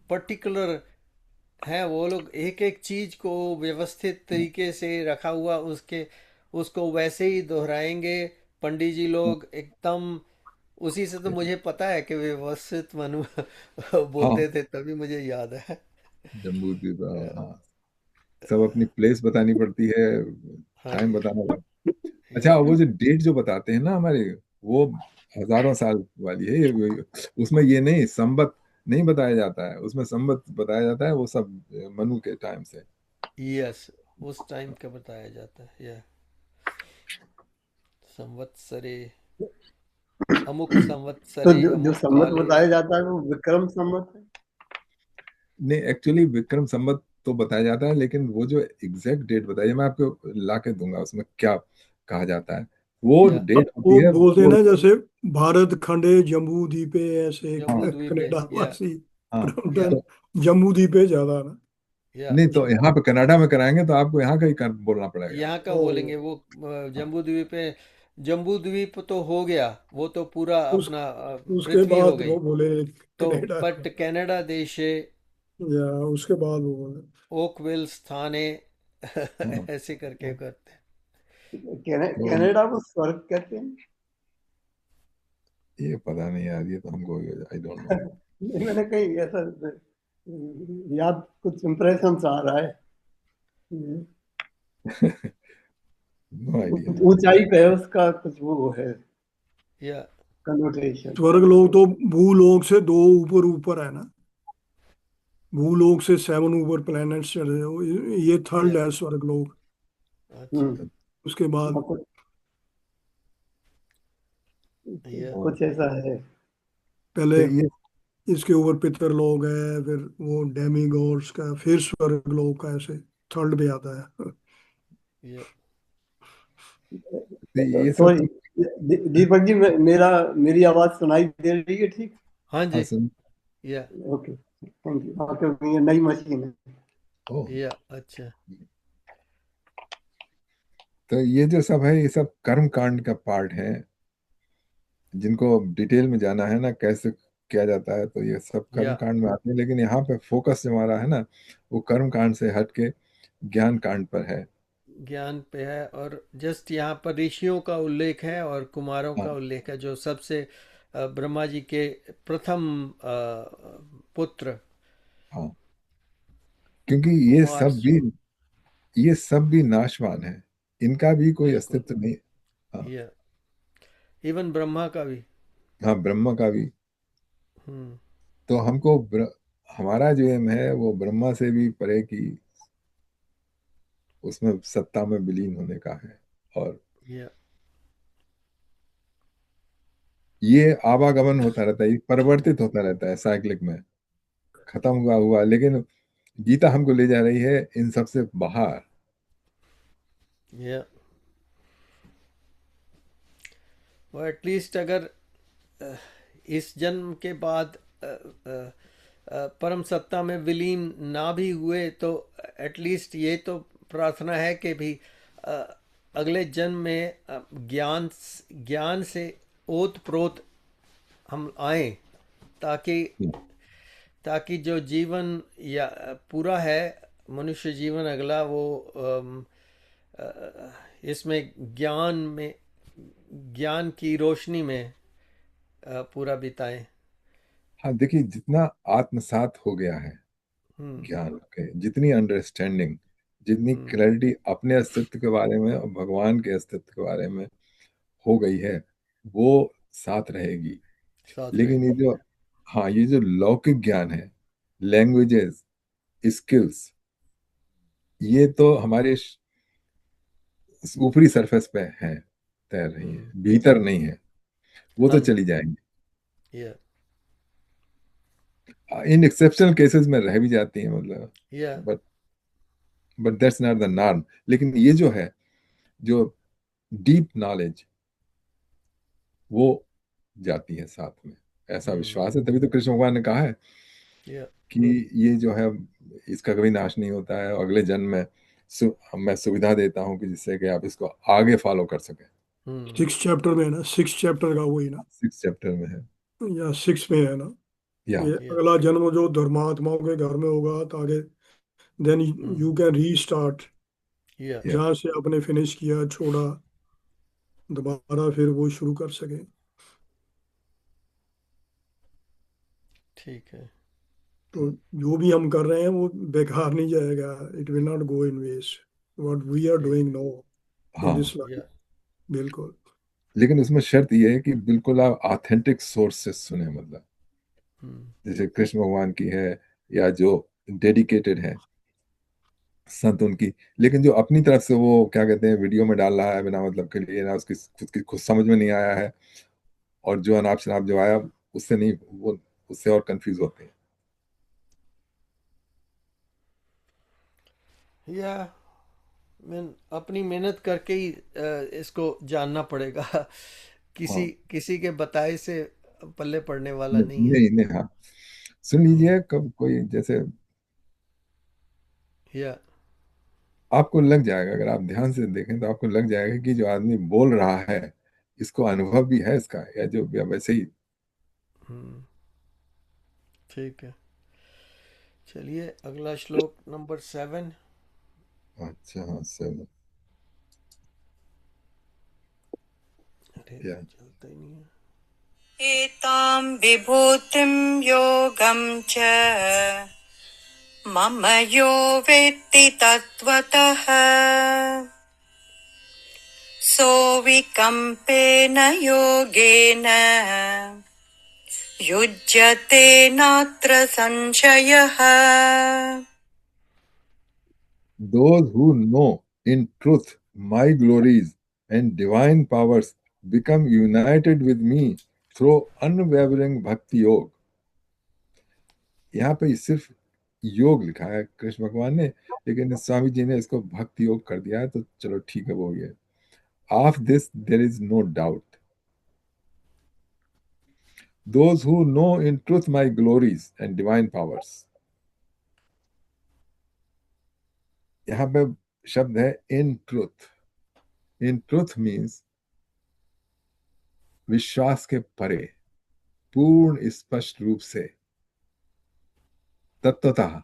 पर्टिकुलर है वो लोग, एक एक चीज को व्यवस्थित तरीके से रखा हुआ उसके उसको वैसे ही दोहराएंगे पंडित जी लोग एकदम। उसी से तो मुझे पता है कि व्यवस्थित मनु हाँ, बोलते थे, तभी मुझे याद है। जम्बू द्वीप, हाँ, सब अपनी प्लेस बतानी पड़ती है, हाँ टाइम जी। बताना पड़ता है। अच्छा, या वो जो डेट जो बताते हैं ना हमारे, वो हजारों साल वाली है। उसमें ये नहीं, संवत नहीं बताया जाता है, उसमें संवत बताया जाता है, वो सब मनु के टाइम से। यस, उस टाइम का बताया जाता है या संवत्सरे, अमुक तो संवत्सरे जो अमुक सम्मत काले। बताया जाता है वो विक्रम सम्मत है। नहीं, एक्चुअली विक्रम संवत तो बताया जाता है, लेकिन वो जो एग्जैक्ट डेट बताइए, मैं आपको ला के दूंगा उसमें क्या कहा जाता है। वो या डेट होती वो है बोलते हैं वो। ना जैसे भारत खंडे जम्बू द्वीपे, ऐसे हाँ जम्बू द्वीप कनाडा या वासी हाँ। या ब्रम्पटन, तो जम्बू द्वीपे ज्यादा ना। या नहीं, तो यहाँ पे कनाडा में कराएंगे तो आपको यहाँ का ही बोलना पड़ेगा। यहाँ का ओ, बोलेंगे वो हाँ जम्बू द्वीप पे। जम्बू द्वीप तो हो गया, वो तो पूरा उस अपना उसके पृथ्वी हो बाद गई। वो बोले तो कनाडा का, बट कनाडा देश है, या उसके बाद वो बोले ओकविल स्थाने हाँ। ऐसे करके करते हैं। तो कनाडा को स्वर्ग कहते हैं। ये पता नहीं यार, ये तो हमको, आई डोंट नो। नहीं, मैंने कहीं ऐसा याद, कुछ इम्प्रेशन आ रहा है। No idea. कुछ ऊंचाई पे है उसका, कुछ वो है या कनोटेशन। स्वर्ग लोग तो भूलोक से दो ऊपर ऊपर है ना, भूलोक से 7 ऊपर प्लैनेट्स चले हो, ये थर्ड या है स्वर्ग लोग। अच्छा। उसके बाद कुछ या कुछ ऐसा है तो पहले, ये इसके ऊपर पितर लोग हैं, फिर वो डेमी गॉड्स का, फिर स्वर्ग लोग का, ऐसे थर्ड पे आता है। या ये सब सॉरी, तो। दीपक जी, मेरी आवाज सुनाई दे रही है ठीक? हाँ हाँ जी। सुन। या ओके, थैंक यू। हाँ, क्योंकि ये नई मशीन है। ओ, या अच्छा। तो ये जो सब है, ये सब कर्म कांड का पार्ट है, जिनको डिटेल में जाना है ना कैसे किया जाता है, तो ये सब कर्म या कांड में आते हैं। लेकिन यहाँ पे फोकस जो हमारा है ना, वो कर्म कांड से हट के ज्ञान कांड पर है। ज्ञान पे है, और जस्ट यहाँ पर ऋषियों का उल्लेख है और कुमारों हाँ का उल्लेख है जो सबसे ब्रह्मा जी के प्रथम पुत्र हाँ, क्योंकि कुमार। ये सब भी नाशवान है, इनका भी कोई बिल्कुल। अस्तित्व नहीं। हाँ या इवन ब्रह्मा का भी। हाँ, ब्रह्मा का भी। हम्म तो हमको हमारा जो एम है वो ब्रह्मा से भी परे की, उसमें सत्ता में विलीन होने का है। और या ये आवागमन होता रहता है, ये परिवर्तित होता रहता है साइक्लिक में, खत्म हुआ हुआ, लेकिन गीता हमको ले जा रही है इन सब से बाहर। या वो एटलीस्ट अगर अ, इस जन्म के बाद परम सत्ता में विलीन ना भी हुए तो एटलीस्ट ये तो प्रार्थना है कि भी अ, अगले जन्म में ज्ञान से ओत प्रोत हम आए, ताकि ताकि जो जीवन या पूरा है मनुष्य जीवन अगला वो इसमें ज्ञान की रोशनी में पूरा बिताएं। हाँ देखिए, जितना आत्मसात हो गया है हम्म। ज्ञान के, जितनी अंडरस्टैंडिंग, जितनी हम्म। क्लैरिटी अपने अस्तित्व के बारे में और भगवान के अस्तित्व के बारे में हो गई है, वो साथ रहेगी। साथ लेकिन ये रहेगी। जो, हाँ, ये जो लौकिक ज्ञान है, लैंग्वेजेस, स्किल्स, ये तो हमारे ऊपरी सरफेस पे हैं, तैर रही हम्म। है, भीतर नहीं है। वो तो हाँ जी। चली जाएंगी, या इन एक्सेप्शनल केसेस में रह भी जाती हैं, मतलब। या but but that's not the norm. लेकिन ये जो है, जो डीप नॉलेज, वो जाती है साथ में, ऐसा हम्म। विश्वास है। तभी तो कृष्ण भगवान ने कहा है या कि ये जो है, इसका कभी नाश नहीं होता है, और अगले जन्म में मैं सुविधा देता हूँ कि जिससे कि आप इसको आगे फॉलो कर सकें। हम्म। 6 चैप्टर में है ना, 6 चैप्टर का वही ना, 6 चैप्टर में है। या 6 में है ना। या ये या अगला जन्म जो धर्मात्माओं के घर में होगा तो आगे, then hmm. You can restart, या या जहाँ से आपने फिनिश किया छोड़ा, दोबारा फिर वो शुरू कर सके। ठीक है। तो जो भी हम कर रहे हैं वो बेकार नहीं जाएगा, it will not go in waste, what we are ठीक डूइंग है। नो इन हाँ, दिस लाइफ। या बिल्कुल। लेकिन उसमें शर्त यह है कि बिल्कुल आप ऑथेंटिक सोर्स से सुने, मतलब हम्म। जैसे कृष्ण भगवान की है, या जो डेडिकेटेड है संत उनकी। लेकिन जो अपनी तरफ से वो क्या कहते हैं, वीडियो में डाल रहा है बिना मतलब के लिए, ना उसकी खुद की खुद समझ में नहीं आया है, और जो अनाप शनाप जो आया, उससे नहीं, वो उससे और कंफ्यूज होते हैं। या मैं अपनी मेहनत करके ही इसको जानना पड़ेगा। किसी हाँ, किसी के बताए से पल्ले पड़ने वाला नहीं नहीं है। नहीं नहीं, हाँ, सुन हम्म। लीजिए, कब कोई जैसे या आपको लग जाएगा, अगर आप ध्यान से देखें तो आपको लग जाएगा कि जो आदमी बोल रहा है, इसको अनुभव भी है इसका, या जो या वैसे ही। हम्म। ठीक है। चलिए अगला श्लोक नंबर 7। अच्छा, हाँ, सर। अरे या चलता ही नहीं है। एतां विभूतिं योगं च मम यो वेत्ति तत्त्वतः सोऽविकम्पेन योगेन युज्यते नात्र संशयः। those who know in truth my glories and divine powers become united with me through unwavering bhakti योग। यहाँ पे सिर्फ योग लिखा है कृष्ण भगवान ने, लेकिन स्वामी जी ने इसको भक्ति योग कर दिया है, तो चलो ठीक है, वो हो गया। Of this there is no doubt, those who know in truth my glories and divine powers. यहाँ पे शब्द है in truth. In truth means विश्वास के परे, पूर्ण स्पष्ट रूप से, तत्वतः।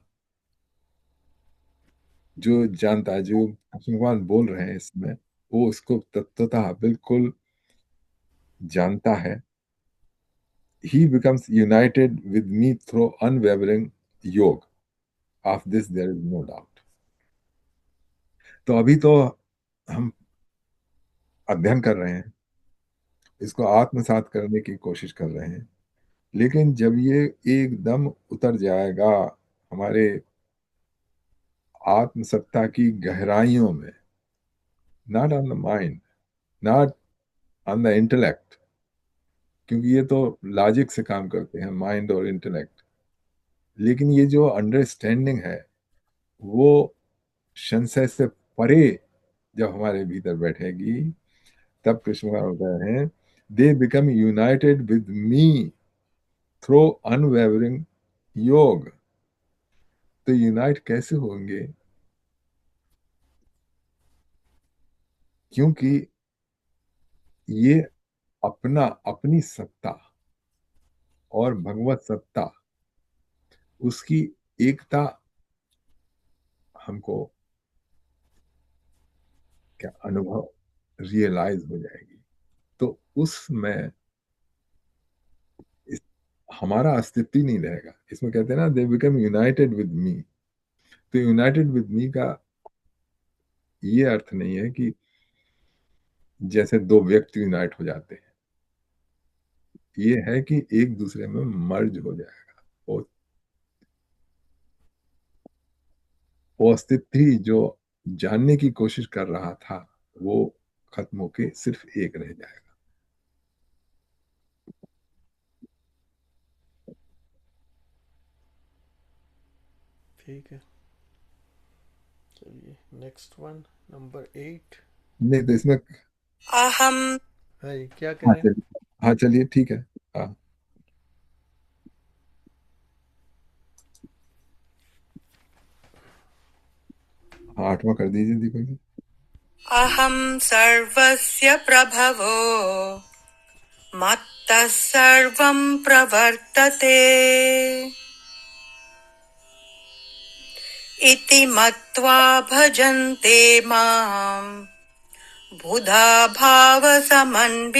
जो जानता है, जो भगवान बोल रहे हैं इसमें, वो उसको तत्वतः बिल्कुल जानता है। he becomes united with me through unwavering योग। of this there is no doubt। तो अभी तो हम अध्ययन कर रहे हैं, इसको आत्मसात करने की कोशिश कर रहे हैं। लेकिन जब ये एकदम उतर जाएगा हमारे आत्मसत्ता की गहराइयों में, not on the mind, not on the intellect, क्योंकि ये तो लॉजिक से काम करते हैं, माइंड और इंटेलेक्ट। लेकिन ये जो अंडरस्टैंडिंग है, वो संशय से परे जब हमारे भीतर बैठेगी, तब कृष्ण भगवान होता है, they become United with me through unwavering योग। तो यूनाइट कैसे होंगे? क्योंकि ये अपना अपनी सत्ता और भगवत सत्ता, उसकी एकता हमको क्या अनुभव, रियलाइज हो जाएगी। तो उसमें इस, हमारा अस्तित्व ही नहीं रहेगा। इसमें कहते हैं ना, दे बिकम यूनाइटेड विद मी। तो यूनाइटेड विद मी का ये अर्थ नहीं है कि जैसे दो व्यक्ति यूनाइट हो जाते हैं, ये है कि एक दूसरे में मर्ज हो जाएगा। वो वो अस्तित्व ही जो जानने की कोशिश कर रहा था, वो खत्म होके सिर्फ एक रह जाएगा। ठीक है, चलिए नेक्स्ट वन, नंबर 8। नहीं तो इसमें, अहम हाँ जी, क्या कह हाँ रहे हैं? चलिए, हाँ चलिए ठीक है। हाँ, 8वां कर दीजिए दीपक जी। अहं सर्वस्य प्रभवो मत्तः सर्वं प्रवर्तते इति मत्वा भजन्ते माम् बुधा भावसमन्विताः।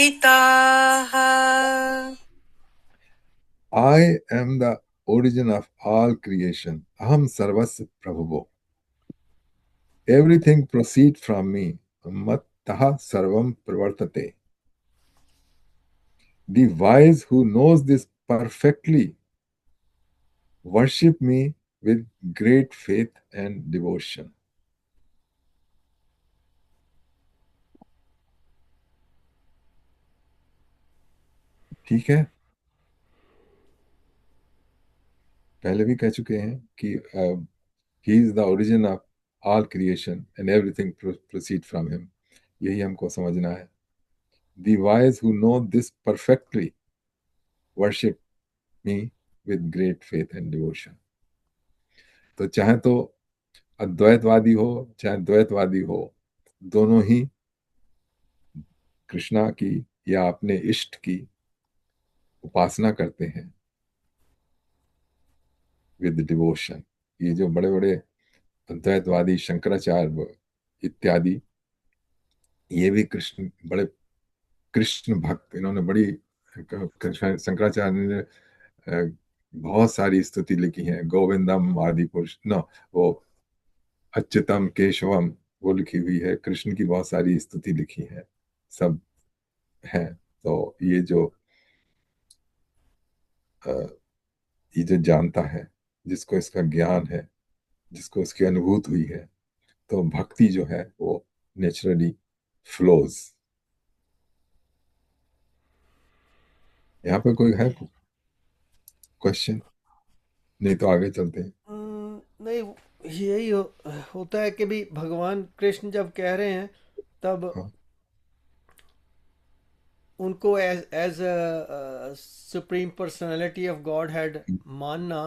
I am the origin of all creation. Aham sarvasya prabhavo. Everything proceeds from me. Mattaha sarvam pravartate. The wise who knows this perfectly worship me with great faith and devotion. ठीक है, पहले भी कह चुके हैं कि he is the origin of all creation and everything proceed from him. यही हमको समझना है। The wise who know this perfectly worship me with great faith and devotion. तो चाहे तो अद्वैतवादी हो चाहे द्वैतवादी हो, दोनों ही कृष्णा की या अपने इष्ट की उपासना करते हैं विद डिवोशन। ये जो बड़े बड़े अद्वैतवादी शंकराचार्य इत्यादि, ये भी कृष्ण बड़े कृष्ण भक्त, इन्होंने बड़ी शंकराचार्य ने बहुत सारी स्तुति लिखी है। गोविंदम आदि पुरुष न, वो अच्युतम केशवम, वो लिखी हुई है। कृष्ण की बहुत सारी स्तुति लिखी है, सब है। तो अ, ये जो जानता है, जिसको इसका ज्ञान है, जिसको इसकी अनुभूति हुई है, तो भक्ति जो है वो नेचुरली फ्लोज। यहाँ पे कोई है क्वेश्चन? नहीं तो आगे चलते हैं। नहीं, यही होता है कि भी भगवान कृष्ण जब कह रहे हैं तब हाँ, उनको as supreme personality of Godhead मानना,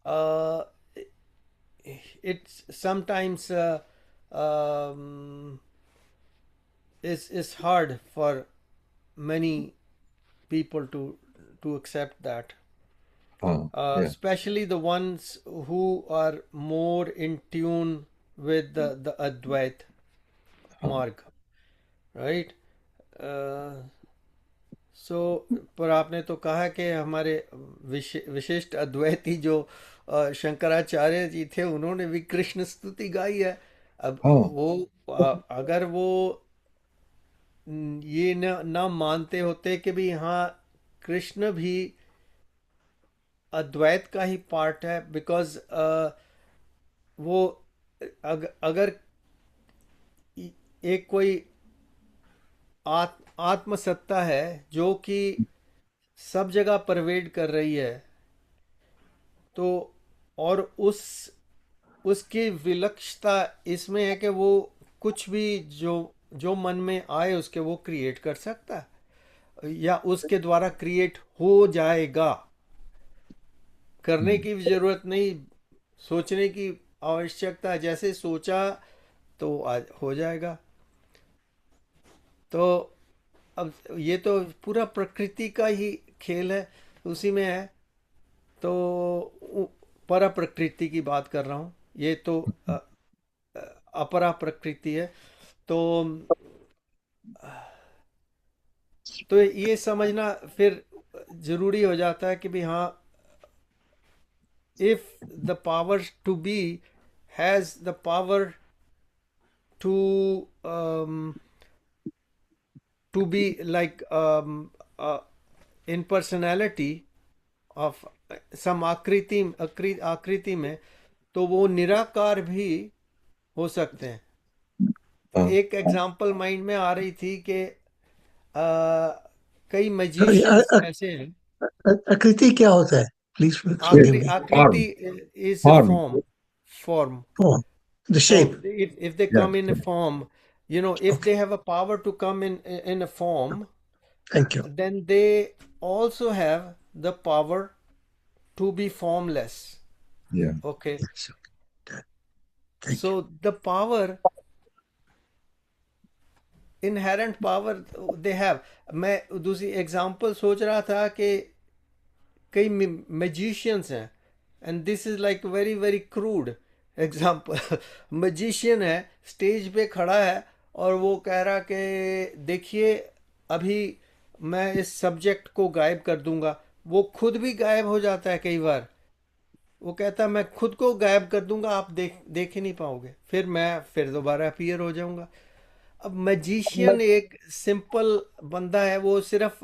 हाँ, it's sometimes is hard for many people to accept that, हाँ, या, especially the ones who are more in tune with the Advait हाँ, marg, right? uh, सो पर आपने तो कहा कि हमारे विशिष्ट अद्वैती जो शंकराचार्य जी थे, उन्होंने भी कृष्ण स्तुति गाई है। अब हाँ, वो अगर वो ये न मानते होते कि भी हाँ, कृष्ण भी अद्वैत का ही पार्ट है, बिकॉज वो अगर एक कोई आत्मसत्ता है जो कि सब जगह परवेड कर रही है, तो और उसकी विलक्षणता इसमें है कि वो कुछ भी जो जो मन में आए उसके वो क्रिएट कर सकता है, या उसके द्वारा क्रिएट हो जाएगा। करने की भी जरूरत नहीं, सोचने की आवश्यकता, जैसे सोचा तो आज हो जाएगा। तो अब ये तो पूरा प्रकृति का ही खेल है, उसी में है। तो परा प्रकृति की बात कर रहा हूँ, ये तो अपरा प्रकृति है। तो तो ये समझना फिर जरूरी हो जाता है कि भी हाँ, if the power to be has the power to to be like in personality of some आकृति में, तो वो निराकार भी हो सकते हैं। तो हाँ एक एग्जांपल माइंड में आ रही थी कि कई सॉरी, मैजिशियंस ऐसे हैं। आकृति क्या होता है? Please forgive me. फॉर्म, आकृति is a form, form. Form, the Form. Shape. If they या come in a form, if okay, they have a power to come in a form, thank you. then they also have the power to be formless. या Okay. Thank you. So the power, inherent power they have. मैं दूसरी example सोच रहा था कि कई magicians हैं, and this is like very very crude example. Magician है, स्टेज पे खड़ा है, और वो कह रहा कि देखिए अभी मैं इस सब्जेक्ट को गायब कर दूंगा। वो खुद भी गायब हो जाता है कई बार। वो कहता है मैं खुद को गायब कर दूंगा, आप देख ही नहीं पाओगे, फिर दोबारा अपीयर हो जाऊंगा। अब मैजिशियन एक सिंपल बंदा है, वो सिर्फ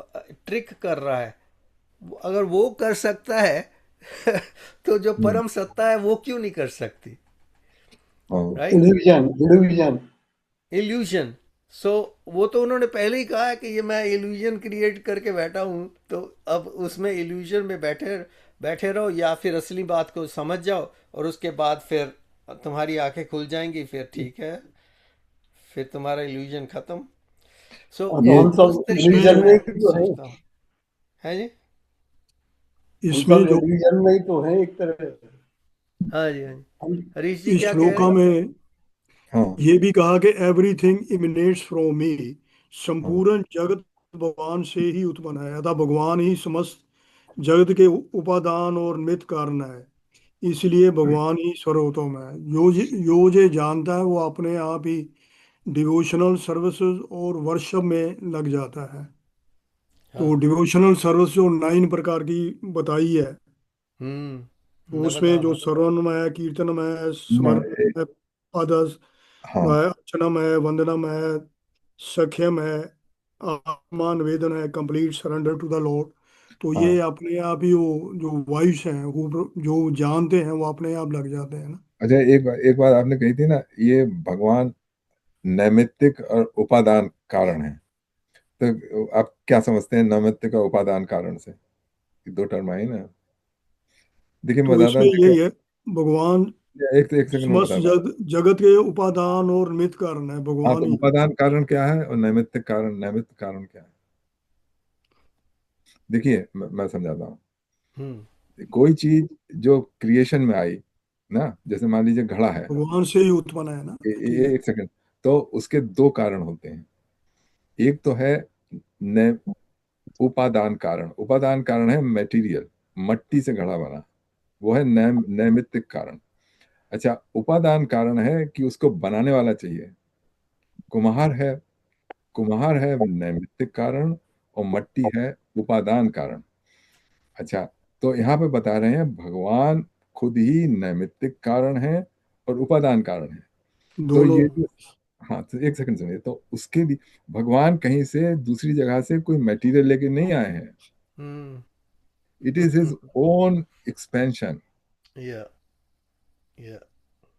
ट्रिक कर रहा है। अगर वो कर सकता है तो जो परम सत्ता है वो क्यों नहीं कर सकती? राइट? Illusion, illusion. इल्यूजन। सो वो तो उन्होंने पहले ही कहा है कि ये मैं इल्यूजन क्रिएट करके बैठा हूँ, तो अब उसमें इल्यूजन में बैठे बैठे रहो, या फिर असली बात को समझ जाओ, और उसके बाद फिर तुम्हारी आंखें खुल जाएंगी, फिर ठीक है, फिर तुम्हारा इल्यूजन खत्म। सो तो ये हम उस सब तरीके से इल्यूजन में मैं ही तो है। सोचता हूँ। है जी? हम इसमें सब जो इल्यूजन में ही तो है एक तरह। हाँ जी, हाँ जी। हम हरीश जी इस क्या कह रहे श्लोका हैं? में हाँ ये भी कहा कि एवरीथिंग इमिनेट्स फ्रॉम मी, हाँ संपूर्ण जगत भगवान से ही उत्पन्न है, अतः भगवान ही समस्त जगत के उपादान और निमित्त कारण है, इसलिए भगवान ही सर्वोत्तम है। जो जे जानता है वो अपने आप ही डिवोशनल सर्विसेज और वर्शिप में लग जाता है। तो हाँ। डिवोशनल सर्विस जो 9 प्रकार की बताई है, तो उसमें जो नवधाम। श्रवणमय, कीर्तनमय, मैं स्मरणमय, पदस, हाँ अर्चनम है, वंदनम है, सख्यम है, आत्मा निवेदन है, complete surrender to the lord. तो ये हाँ। अपने आप ही वो जो वाइस हैं वो जो जानते हैं वो अपने आप लग जाते हैं ना। अच्छा, एक बात आपने कही थी ना, ये भगवान नैमित्तिक और उपादान कारण है। तो आप क्या समझते हैं नैमित्तिक और उपादान कारण से? ये दो टर्म आई ना। देखिए मैं तो बताता इसमें हूँ, देखिए यही है, भगवान एक सेकंड में समस्त बताता हूँ। जगत के उपादान और निमित्त कारण है, हाँ, भगवान तो ही। उपादान कारण क्या है और नैमित्तिक कारण क्या है? देखिए मैं समझाता हूँ। हम्म। कोई चीज जो क्रिएशन में आई ना, जैसे मान लीजिए घड़ा है। भगवान से ही उत्पन्न है ना, ठीक है। एक सेकंड। तो उसके दो कारण होते हैं। एक तो है नै उपादान कारण। उपादान कारण है मटेरियल, मट्टी से घड़ा बना, वो है नैमित्तिक कारण। अच्छा, उपादान कारण है कि उसको बनाने वाला चाहिए, कुम्हार है। कुम्हार है नैमित्तिक कारण, और मट्टी है उपादान कारण। अच्छा, तो यहाँ पे बता रहे हैं भगवान खुद ही नैमित्तिक कारण है और उपादान कारण है। तो दोनों। ये जो, हाँ तो एक सेकंड सुनिए, तो उसके लिए भगवान कहीं से दूसरी जगह से कोई मटेरियल लेके नहीं आए हैं। Hmm. It is his own expansion. Yeah yeah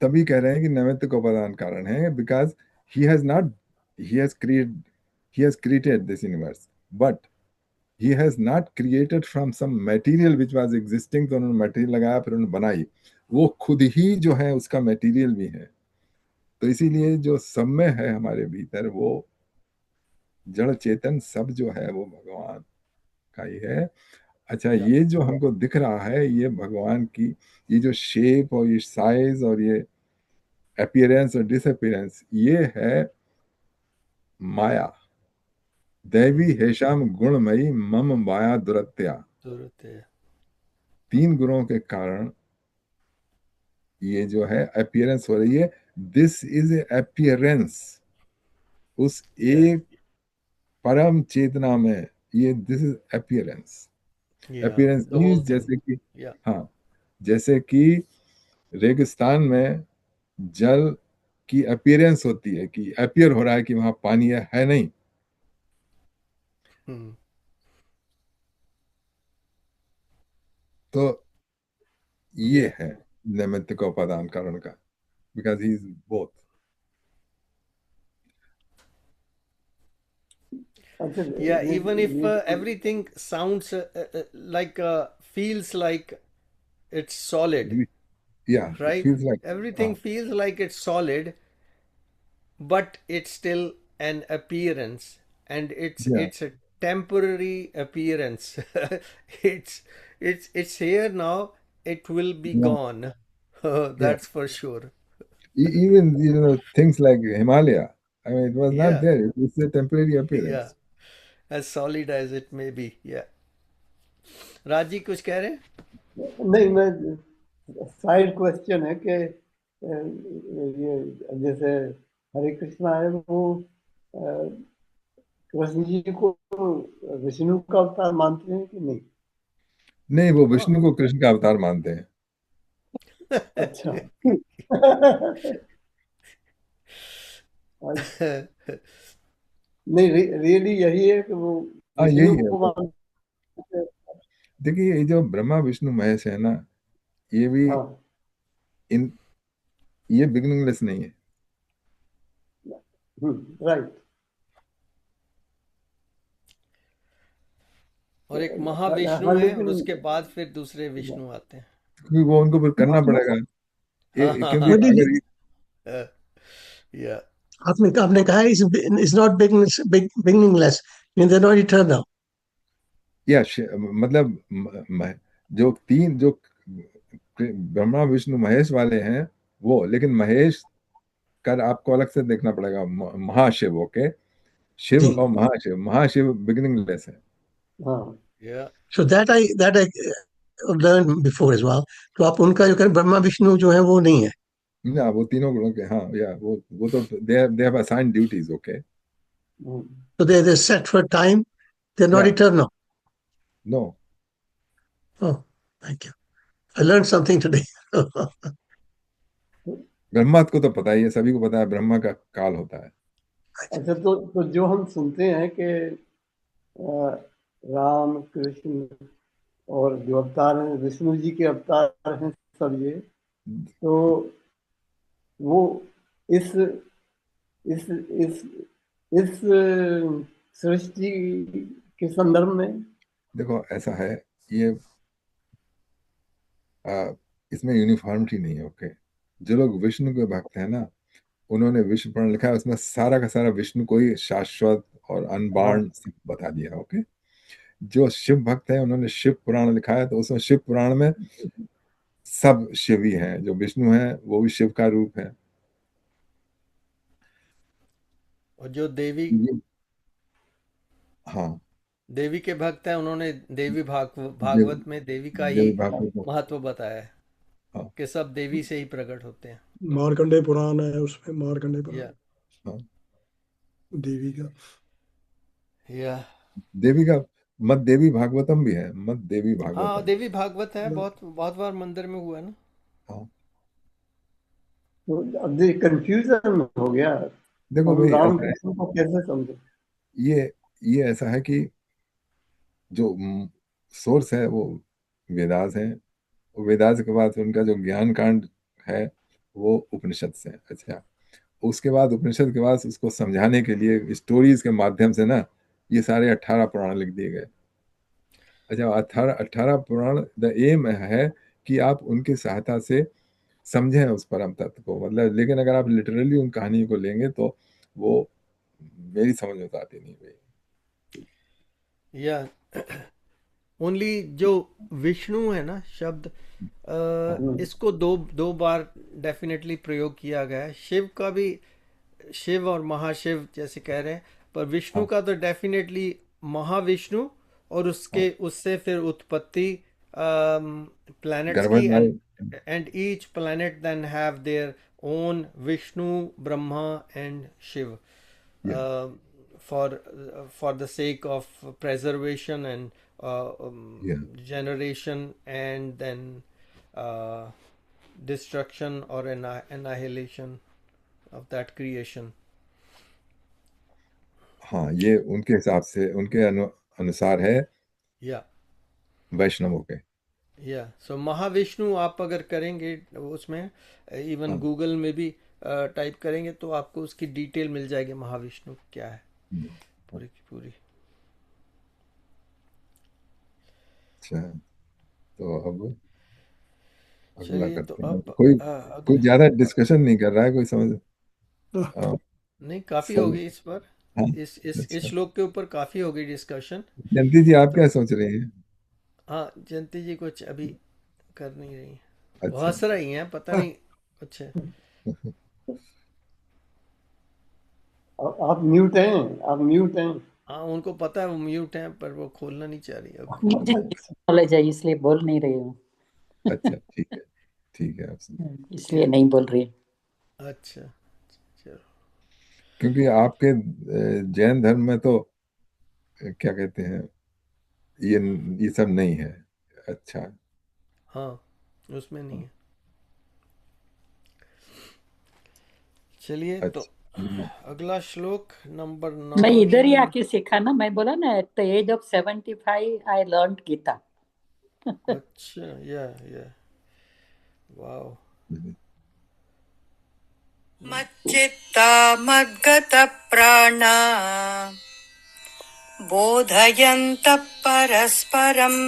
तभी कह रहे हैं कि नैमित्तिक उपादान कारण है, because he has not he has create he has created this universe, but he has not created from some material which was existing। तो उन्होंने मटेरियल लगाया, फिर उन्होंने बनाई। वो खुद ही जो है उसका मटेरियल भी है। तो इसीलिए जो सब में है हमारे भीतर, वो जड़ चेतन सब जो है वो भगवान का ही है। अच्छा, या ये जो हमको दिख रहा है ये भगवान की, ये जो शेप और ये साइज और ये अपीयरेंस और डिसअपीयरेंस, ये है माया। दैवी हेशाम गुणमयी मम माया दुरत्या। जरूरत है। तीन गुणों के कारण ये जो है अपीयरेंस हो रही है। दिस इज अपीयरेंस उस या एक परम चेतना में। ये this is appearance. Yeah, appearance the whole means thing. जैसे कि, Yeah. हाँ, जैसे कि रेगिस्तान में जल की अपीयरेंस होती है कि अपीयर हो रहा है कि वहां पानी है नहीं। Hmm. तो ये Yeah. है नैमित्तिक उपादान कारण का, बिकॉज ही इज बोथ। अच्छा Yeah, even if ये everything sounds like feels like it's solid, या it right? Feels like, Everything हाँ, feels like it's solid, but it's still an appearance, and या it's a temporary appearance. it's it's here now. It will be या gone. या That's for sure. even things like Himalaya, I mean, it was not Yeah, there. It's a temporary yeah. appearance. As solid as it may be. Yeah. राजी कुछ कह रहे हैं? नहीं, मैं side question है कि ये जैसे हरे कृष्णा है वो कृष्ण जी को विष्णु का अवतार मानते हैं कि नहीं? नहीं, वो विष्णु को कृष्ण का अवतार मानते हैं। अच्छा। नहीं, रियली यही है कि वो हाँ, विष्णु यही है। को मानते हैं। देखिए, ये जो ब्रह्मा विष्णु महेश है ना, ये भी हाँ, इन ये बिगिनिंगलेस नहीं है। राइट। और एक महाविष्णु हाँ, है और लेकिन उसके बाद फिर दूसरे विष्णु आते हैं. क्योंकि वो उनको फिर करना पड़ेगा, क्योंकि What did अगर Yeah. आपने आपने कहा is not beginningless, means they're not eternal. मतलब जो तीन जो ब्रह्मा विष्णु महेश वाले हैं वो, लेकिन महेश का आपको अलग से देखना पड़ेगा। महाशिव, ओके, शिव जी। और महाशिव बिगिनिंगलेस है। हाँ, Yeah. So that I learned before as well. तो आप उनका जो करें ब्रह्मा विष्णु जो है वो नहीं है. ना, वो तीनों गुणों के, हाँ, या वो तो they have assigned duties, okay. So they're set for time. They're not या eternal. No, Oh, thank you. I learned something today. Brahma को तो पता ही है, सभी को पता है ब्रह्मा का काल होता है। अच्छा, तो जो हम सुनते हैं कि राम कृष्ण और जो अवतार हैं विष्णु जी के अवतार हैं सब ये, तो वो इस इस इस इस सृष्टि के संदर्भ में, देखो, ऐसा है, ये इसमें यूनिफॉर्मिटी नहीं है, ओके। जो लोग विष्णु के भक्त हैं ना, उन्होंने विष्णु पुराण लिखा है, उसमें सारा का सारा विष्णु को ही शाश्वत और हाँ, अनबार्न बता दिया, ओके। जो शिव भक्त है उन्होंने शिव पुराण लिखा है, तो उसमें शिव पुराण में सब शिव ही हैं। जो विष्णु है वो भी शिव का रूप है। और जो हाँ, देवी के भक्त हैं उन्होंने देवी देव भागवत में देवी का ही देवी भागवत, महत्व बताया है हाँ, कि सब देवी से ही प्रकट होते हैं. मार्कंडेय पुराण है, उसमें मार्कंडेय पुराण Yeah. हाँ, देवी का. Yeah. देवी का मत देवी भागवतम भी है, मत देवी हाँ, भागवतम, देवी भागवत है, बहुत बहुत बार मंदिर में हुआ है ना. हाँ। तो अब ये कंफ्यूजन हो गया, देखो हम भाई, राम ऐसा है, कृष्ण को कैसे समझे? ये ऐसा है कि जो सोर्स है वो वेदास है, और वेदास के बाद उनका जो ज्ञान कांड है वो उपनिषद से है। अच्छा, उसके बाद उपनिषद के बाद उसको समझाने के लिए स्टोरीज के माध्यम से ना ये सारे 18 पुराण लिख दिए गए। अच्छा, 18 पुराण, द एम है कि आप उनकी सहायता से समझें उस परम तत्व को, मतलब। लेकिन अगर आप लिटरली उन कहानियों को लेंगे तो वो मेरी समझ में तो आती नहीं भाई। या ओनली जो विष्णु है ना शब्द, इसको दो दो बार डेफिनेटली प्रयोग किया गया है. शिव का भी शिव और महाशिव जैसे कह रहे हैं, पर विष्णु हाँ, का तो डेफिनेटली महाविष्णु, और हाँ, उसके उससे फिर उत्पत्ति प्लैनेट्स की, गर्भन, and each planet then have their own Vishnu, Brahma and Shiv, या uh, for the sake of preservation and Yeah. generation and then uh, destruction or annihilation of that creation. हाँ, ये उनके हिसाब से, उनके अनुसार है Yeah. वैष्णवों के। या सो महाविष्णु आप अगर करेंगे उसमें, इवन हाँ। गूगल में भी टाइप करेंगे तो आपको उसकी डिटेल मिल जाएगी महाविष्णु क्या है पूरी की पूरी। अच्छा, तो अब अगला चलिए तो करते हैं। अब कोई कोई अगले, ज्यादा डिस्कशन नहीं कर रहा है, कोई समझ। हाँ, नहीं काफ़ी हो सब। गई इस पर, हाँ। इस अच्छा, श्लोक के ऊपर काफ़ी हो गई डिस्कशन। जयंती जी आप तो क्या सोच रही हैं? हाँ, जयंती जी कुछ अभी कर नहीं रही, वो अच्छा। हंस रही हैं पता नहीं कुछ है। आप म्यूट हैं, आप म्यूट हैं। हाँ उनको पता है वो म्यूट हैं पर वो खोलना नहीं चाह रही अभी। मुझे नॉलेज है इसलिए बोल नहीं रही हूँ, अच्छा, ठीक है, ठीक है आपसे। इसलिए नहीं बोल रही। अच्छा चलो। क्योंकि आपके जैन धर्म में तो क्या कहते हैं, ये ये सब नहीं है। अच्छा। हाँ उसमें नहीं है। चलिए तो अच्छा। अगला श्लोक नंबर मैं इधर ही 9। आके सीखा ना, मैं बोला ना at the age of 75 I learn Gita. अच्छा या वाओ। मच्चित्ता मद्गतप्राणा बोधयन्तः परस्परम्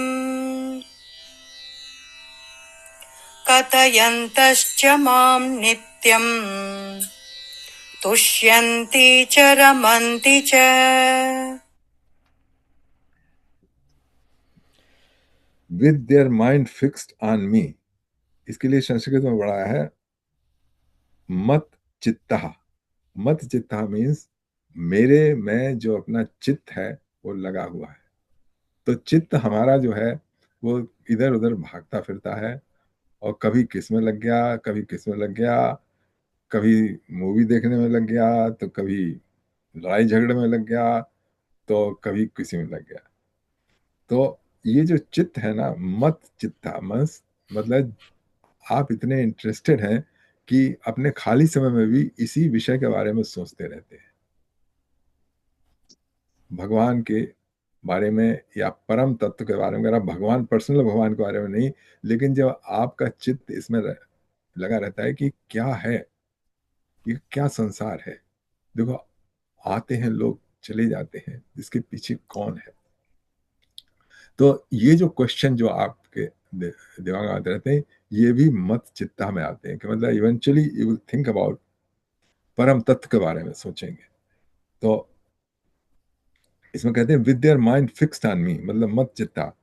कथयन्तश्च मां नित्यम् तुष्यन्ति च रमन्ति च। With their mind fixed on मी, इसके लिए संस्कृत में बड़ा है मत चित्ता। मत चित्ता मीन्स मेरे में जो अपना चित्त है वो लगा हुआ है। तो चित्त हमारा जो है वो इधर उधर भागता फिरता है, और कभी किस में लग गया, कभी किस में लग गया, कभी मूवी देखने में लग गया, तो कभी लड़ाई झगड़े में लग गया, तो कभी किसी में लग गया। तो ये जो चित्त है ना, मत चित्ता मस मतलब आप इतने इंटरेस्टेड हैं कि अपने खाली समय में भी इसी विषय के बारे में सोचते रहते हैं, भगवान के बारे में या परम तत्व के बारे में। अगर आप भगवान, पर्सनल भगवान के बारे में नहीं, लेकिन जब आपका चित्त इसमें लगा रहता है कि क्या है ये, क्या संसार है, देखो आते हैं लोग चले जाते हैं, इसके पीछे कौन है। तो ये जो क्वेश्चन जो आपके दिमाग में आते रहते हैं, ये भी मत चित्ता में आते हैं कि मतलब eventually you will think about, परम तत्व के बारे में सोचेंगे। तो इसमें कहते हैं with their mind fixed on me, मतलब मत चित्ता,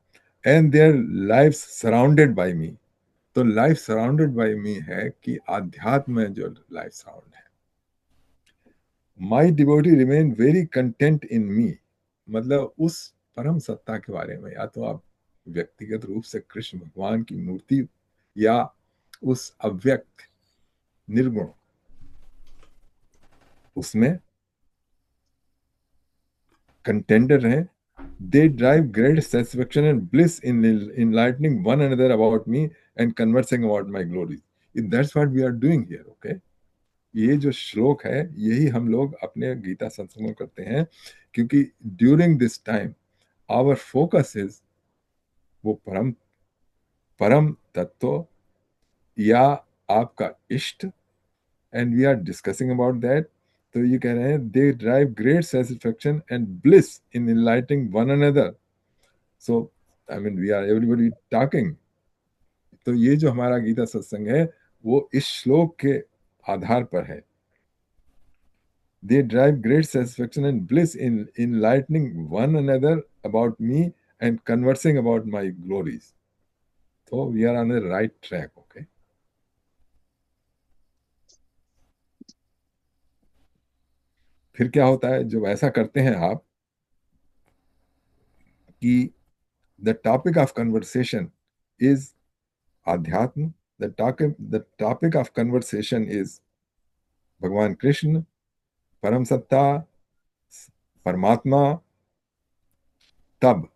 and their life surrounded by me. तो लाइफ सराउंडेड बाय मी है कि आध्यात्म में जो लाइफ सराउंड है। My devotee remain very content in me, मतलब उस परम सत्ता के बारे में, या तो आप व्यक्तिगत रूप से कृष्ण भगवान की मूर्ति या उस अव्यक्त निर्गुण, उसमें कंटेंटर हैं। They derive great satisfaction and bliss in enlightening one another about me and conversing about my glories. That's what we are doing here, okay? ये जो श्लोक है यही हम लोग अपने गीता सत्संग में करते हैं, क्योंकि during this time our focus is वो परम परम तत्व या आपका इष्ट, and we are discussing about that. तो ये कह रहे हैं they drive great satisfaction and bliss in enlightening one another. So I mean we are everybody talking. तो ये जो हमारा गीता सत्संग है वो इस श्लोक के आधार पर है। They drive great satisfaction and bliss in enlightening one another about me and conversing about my glories. So we are on the right track, okay? फिर क्या होता है जब ऐसा करते हैं आप कि the topic of conversation is आध्यात्म, the topic of conversation is भगवान कृष्ण, परम सत्ता, परमात्मा, तब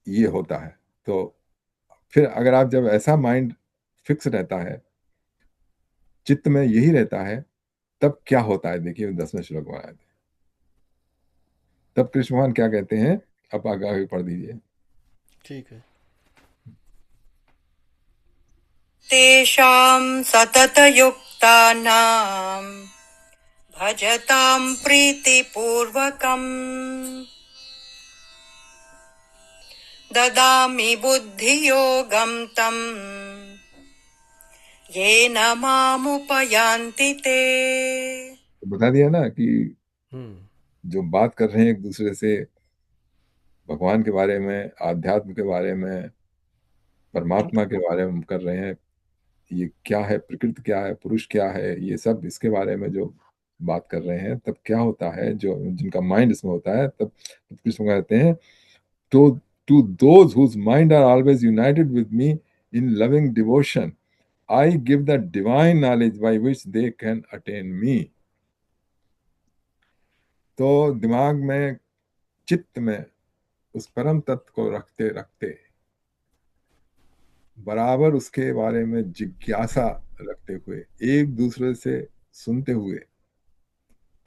ये होता है। तो फिर अगर आप जब ऐसा माइंड फिक्स रहता है, चित्त में यही रहता है, तब क्या होता है देखिए 10वें श्लोक में आया। तब कृष्ण भगवान क्या कहते हैं, आप आगे आगे पढ़ दीजिए। ठीक है। तेषां सततयुक्तानां भजतां प्रीतिपूर्वकम् ददामि बुद्धियोगं तं येन मामुपयान्ति ते। तो बता दिया ना कि हम्म। जो बात कर रहे हैं एक दूसरे से भगवान के बारे में, आध्यात्म के बारे में, परमात्मा के बारे में कर रहे हैं, ये क्या है, प्रकृति क्या है, पुरुष क्या है, ये सब इसके बारे में जो बात कर रहे हैं, तब क्या होता है, जो जिनका माइंड इसमें होता है, तब कृष्ण कहते हैं, तो to those whose mind are always united with me in loving devotion I give the divine knowledge by which they can attain me. तो दिमाग में, चित्त में उस परम तत्व को रखते रखते, बराबर उसके बारे में जिज्ञासा रखते हुए, एक दूसरे से सुनते हुए,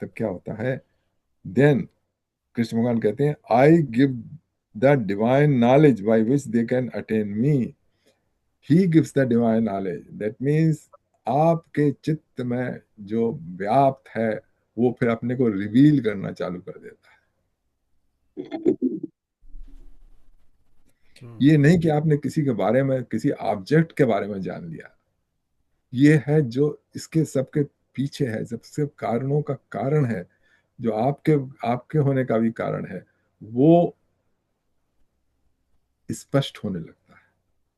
तब क्या होता है, देन कृष्ण भगवान कहते हैं, आई give the divine knowledge by which they can attain me. He gives the divine knowledge, that means आपके चित्त में जो व्याप्त है वो फिर अपने को रिवील करना चालू कर देता है। ये नहीं कि आपने किसी के बारे में, किसी ऑब्जेक्ट के बारे में जान लिया, ये है जो इसके सबके पीछे है, सबसे कारणों का कारण है, जो आपके आपके होने का भी कारण है, वो स्पष्ट होने लगता है।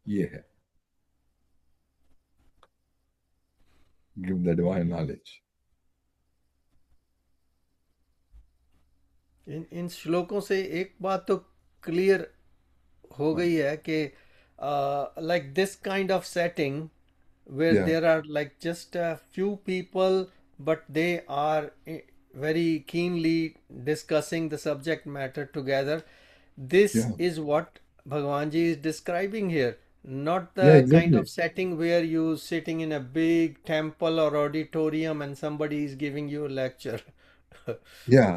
ये है गिव द डिवाइन नॉलेज। इन श्लोकों से एक बात तो क्लियर हो गई है कि like this kind of setting where या there are like just a few people but they are very keenly discussing the subject matter together, this या is what Bhagwan ji is describing here, not या the kind exactly. of setting where you sitting in a big temple or auditorium and somebody is giving you a lecture. या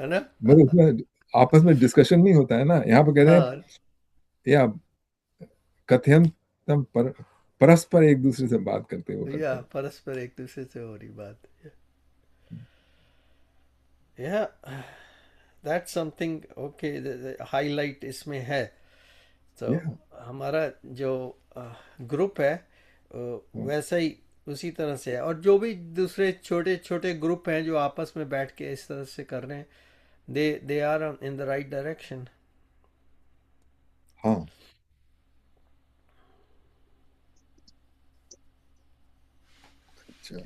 है ना? मतलब उसमें आपस में discussion नहीं होता है ना, यहाँ पे कहते हैं, हाँ, या कथयंतम परस्पर एक दूसरे से बात करते हुए या करते हैं। परस्पर एक दूसरे से हो रही बात। या दैट समथिंग ओके, हाईलाइट इसमें है। तो या हमारा जो ग्रुप है वैसा ही उसी तरह से है, और जो भी दूसरे छोटे छोटे ग्रुप हैं जो आपस में बैठ के इस तरह से कर रहे हैं, they are in the right direction. हाँ। अच्छा,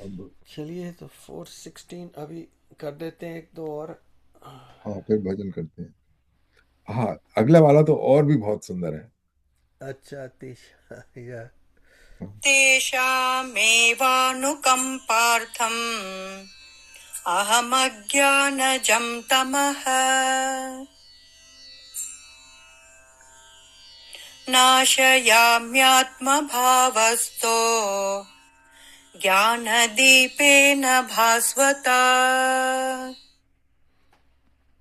अब चलिए तो 416 अभी कर देते हैं, एक दो और। हाँ फिर भजन करते हैं। हाँ, अगला वाला तो और भी बहुत सुंदर है। अच्छा तीस या तेषामेवानुकम्पार्थम् अहमज्ञानजं तमः नाशयाम्यात्मभावस्थो ज्ञानदीपेन भास्वता।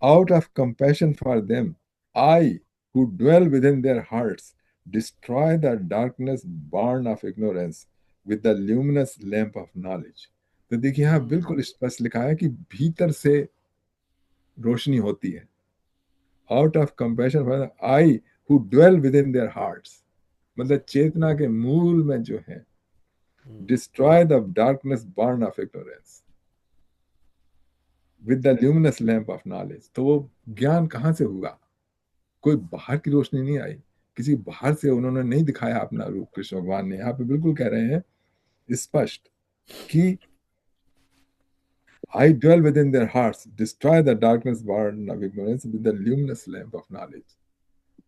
Out of compassion for them, I, who dwell within their hearts, destroy the darkness born of ignorance with the luminous lamp of knowledge। तो देखिए यहाँ बिल्कुल स्पष्ट लिखा है कि भीतर से रोशनी होती है। Out of compassion for I who dwell within their hearts, मतलब चेतना के मूल में जो है, destroy the darkness born of ignorance with the luminous lamp of knowledge. तो वो ज्ञान कहाँ से हुआ, कोई बाहर की रोशनी नहीं आई, किसी बाहर से उन्होंने नहीं दिखाया अपना रूप। कृष्ण भगवान ने यहाँ पे बिल्कुल कह रहे हैं स्पष्ट कि I dwell within their hearts, destroy the darkness born of ignorance with the luminous lamp of knowledge।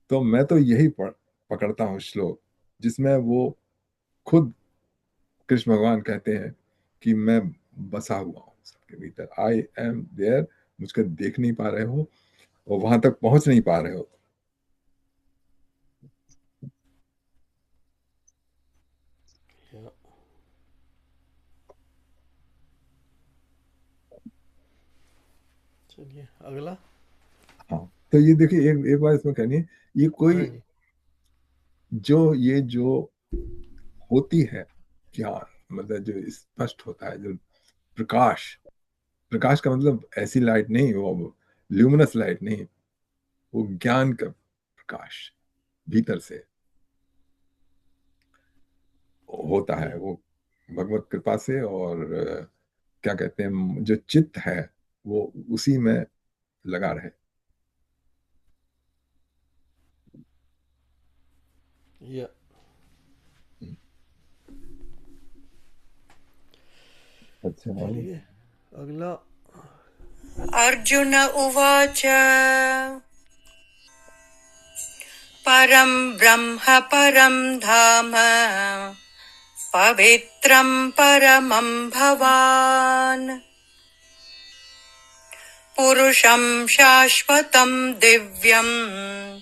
तो मैं तो यही पकड़ता हूँ श्लोक जिसमें वो खुद कृष्ण भगवान कहते हैं कि मैं बसा हुआ हूँ सबके भीतर, आई एम देयर, मुझको देख नहीं पा रहे हो और वहां तक पहुंच नहीं पा रहे हो, या, चलिए अगला। हाँ, तो ये देखिए, एक एक बात इसमें कहनी है, ये हाँ कोई जी। जो होती है ज्ञान, मतलब जो स्पष्ट होता है, जो प्रकाश, प्रकाश का मतलब ऐसी लाइट नहीं, वो ल्यूमिनस लाइट नहीं, वो ज्ञान का प्रकाश भीतर से होता है, या, वो भगवत कृपा से। और क्या कहते हैं, जो चित्त है वो उसी में लगा रहे। या, अच्छा, और चलिए अगला। अर्जुन उवाच परं ब्रह्म परं धाम पवित्रं परमं भवान् पुरुषं शाश्वतं दिव्यम्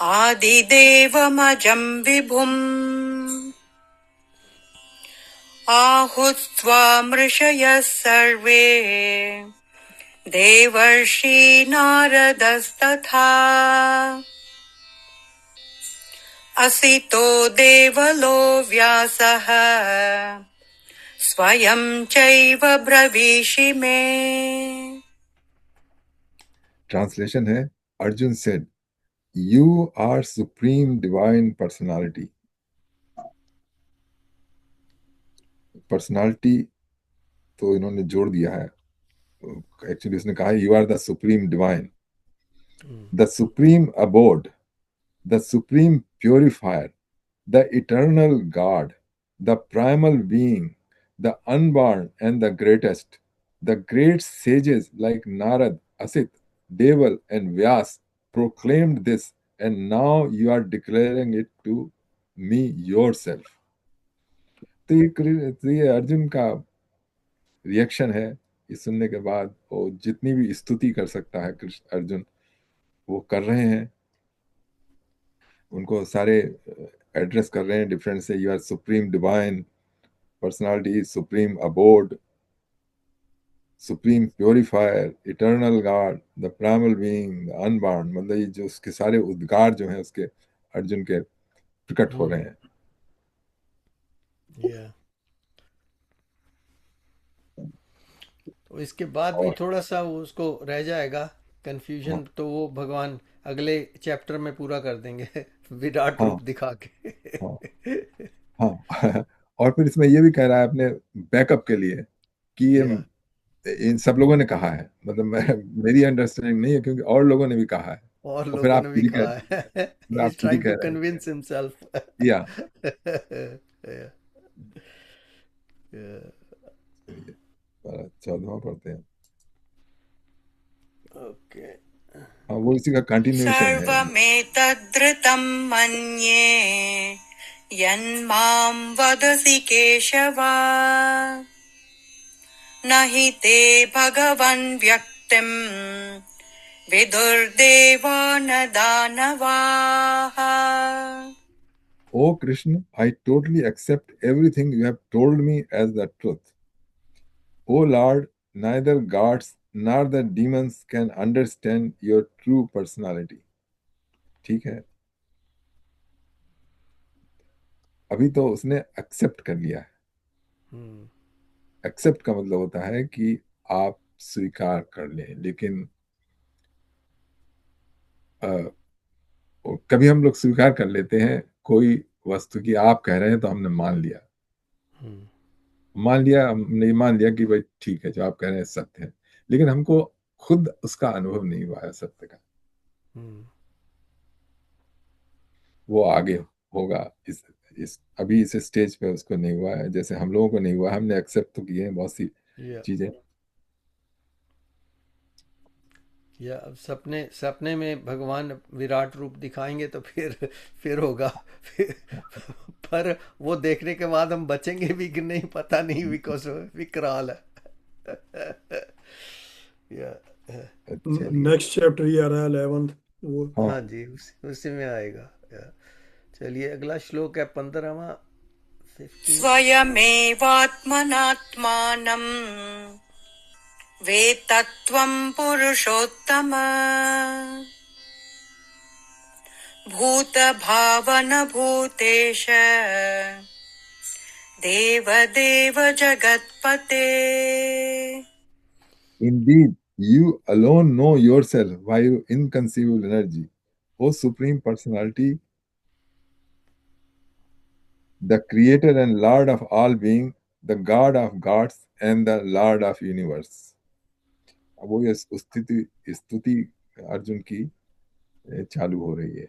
आदिदेवमजं विभुम् आहुस्त्वामृषयः सर्वे देवर्षि नारदस्तथा असितो देवलो व्यासः स्वयं चैव ब्रवीषि मे। ट्रांसलेशन है, Arjun said, you are supreme divine personality. Personality तो इन्होंने जोड़ दिया है, एक्चुअली उसने कहा है you are the supreme divine, the supreme abode, the supreme purifier, the eternal God, the primal being, the unborn and the greatest. The great sages like Narad, Asit, Deval, and Vyas proclaimed this, and now you are declaring it to me yourself. तो ये अर्जुन का reaction है, ये सुनने के बाद वो जितनी भी स्तुति कर सकता है कृष्ण अर्जुन, वो कर रहे हैं। उनको सारे एड्रेस कर रहे हैं डिफरेंट से, you are supreme divine personality, supreme abode, supreme purifier, eternal God, the primal being, the unborn, मतलब ये जो उसके सारे उद्गार जो हैं उसके अर्जुन के प्रकट हो रहे हैं। या, तो इसके बाद भी और थोड़ा सा वो उसको रह जाएगा हाँ, कंफ्यूजन, तो वो भगवान अगले चैप्टर में पूरा कर देंगे विराट हाँ, रूप दिखा हाँ, के। हाँ। और फिर इसमें ये भी कह रहा है अपने बैकअप के लिए कि ये या, इन सब लोगों ने कहा है, मतलब मेरी अंडरस्टैंडिंग नहीं है, क्योंकि और लोगों ने भी कहा है, और और फिर लोगों आप ने भी खुद ही कहा है। फिर ही आप इज खुद ही ट्राइंग कह टू रहे हैं। Convince himself. या चलिए, 14वां पढ़ते हैं। ओके। हाँ, वो इसी का कंटिन्यूएशन है। सर्वमेतद्धृतं मन्ये यन्मां वदसि केशव न हि ते भगवन् व्यक्तिं विदुर्देवा न दानवाः। Oh Krishna, I totally accept everything you have told me as the truth. O Lord, neither gods nor the demons can understand your true personality. ठीक है, अभी तो उसने एक्सेप्ट कर लिया है। हम्म। एक्सेप्ट का मतलब होता है कि आप स्वीकार कर लें, लेकिन अ, कभी हम लोग स्वीकार कर लेते हैं कोई वस्तु की, आप कह रहे हैं तो हमने मान लिया, हम्म। हमने मान लिया कि भाई ठीक है, जो आप कह रहे हैं सत्य है, लेकिन हमको खुद उसका अनुभव नहीं हुआ है सत्य का। हम्म। वो आगे होगा, इस अभी इस स्टेज पे उसको नहीं हुआ है, जैसे हम लोगों को नहीं हुआ। हमने एक्सेप्ट तो किए हैं बहुत सी या, चीजें। अब सपने सपने में भगवान विराट रूप दिखाएंगे तो फिर होगा। फिर, पर वो देखने के बाद हम बचेंगे भी कि नहीं पता नहीं, बिकॉज विकराल है। या, चलिए। नेक्स्ट चैप्टर ही आ रहा है 11th वो। हाँ, हाँ जी, उसी में आएगा। चलिए अगला श्लोक है 15वां। 50 स्वयमेवात्मनात्मानम् वेत्तत्वं पुरुषोत्तम भूतभावनभूतेश देवदेव जगत्पते Indeed, you alone know yourself by your inconceivable energy. O Supreme Personality, the Creator and Lord of all being, the God of gods and the Lord of universe. अब वो ये स्तुति अर्जुन की चालू हो रही है,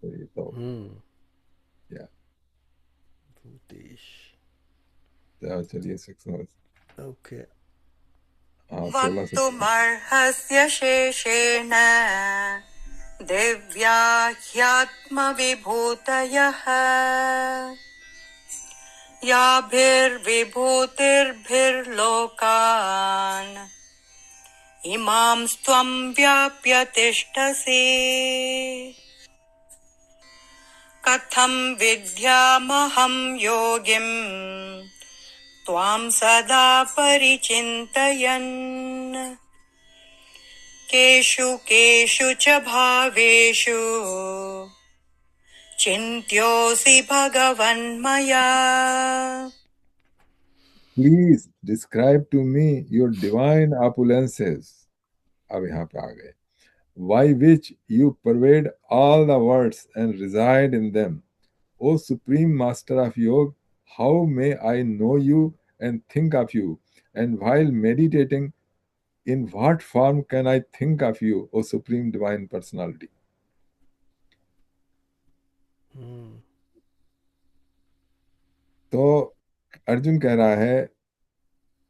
तो ये तो या भूतेश। चलिए 6 ओके। हाँ 16 से वक्तुमर्हस्य शेषेण दिव्या ह्यात्मविभूतयः याभिर्विभूतिर्भिर्लोकान् इमां त्वं व्याप्य तिष्ठसि कथं विद्यामहं योगिं त्वां सदा परिचिन्तयन् केषु केषु च भावेषु चिन्त्योऽसि भगवन्मया Please describe to me your divine opulences. अब यहाँ पे आ गए. By which you pervade all the worlds and reside in them. O Supreme Master of Yoga, how may I know you and think of you? And while meditating, in what form can I think of you, O Supreme Divine Personality? तो अर्जुन कह रहा है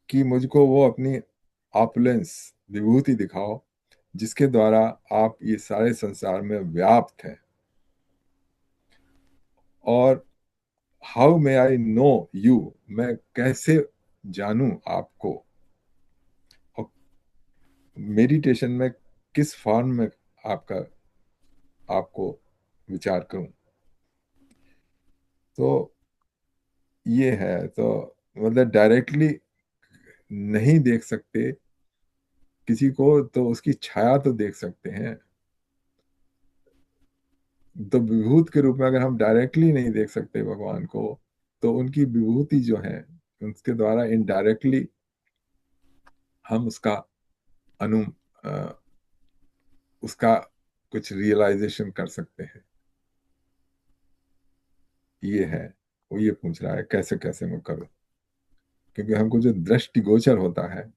कि मुझको वो अपनी opulence विभूति दिखाओ जिसके द्वारा आप ये सारे संसार में व्याप्त हैं, और how may I know you, मैं कैसे जानूं आपको, और मेडिटेशन में किस फॉर्म में आपको विचार करूं। तो ये है, तो मतलब डायरेक्टली नहीं देख सकते किसी को, तो उसकी छाया तो देख सकते हैं। तो विभूत के रूप में अगर हम डायरेक्टली नहीं देख सकते भगवान को, तो उनकी विभूति जो है उसके द्वारा इनडायरेक्टली हम उसका कुछ रियलाइजेशन कर सकते हैं। ये है, वो ये पूछ रहा है कैसे कैसे मैं करूं, क्योंकि हमको जो दृष्टि गोचर होता है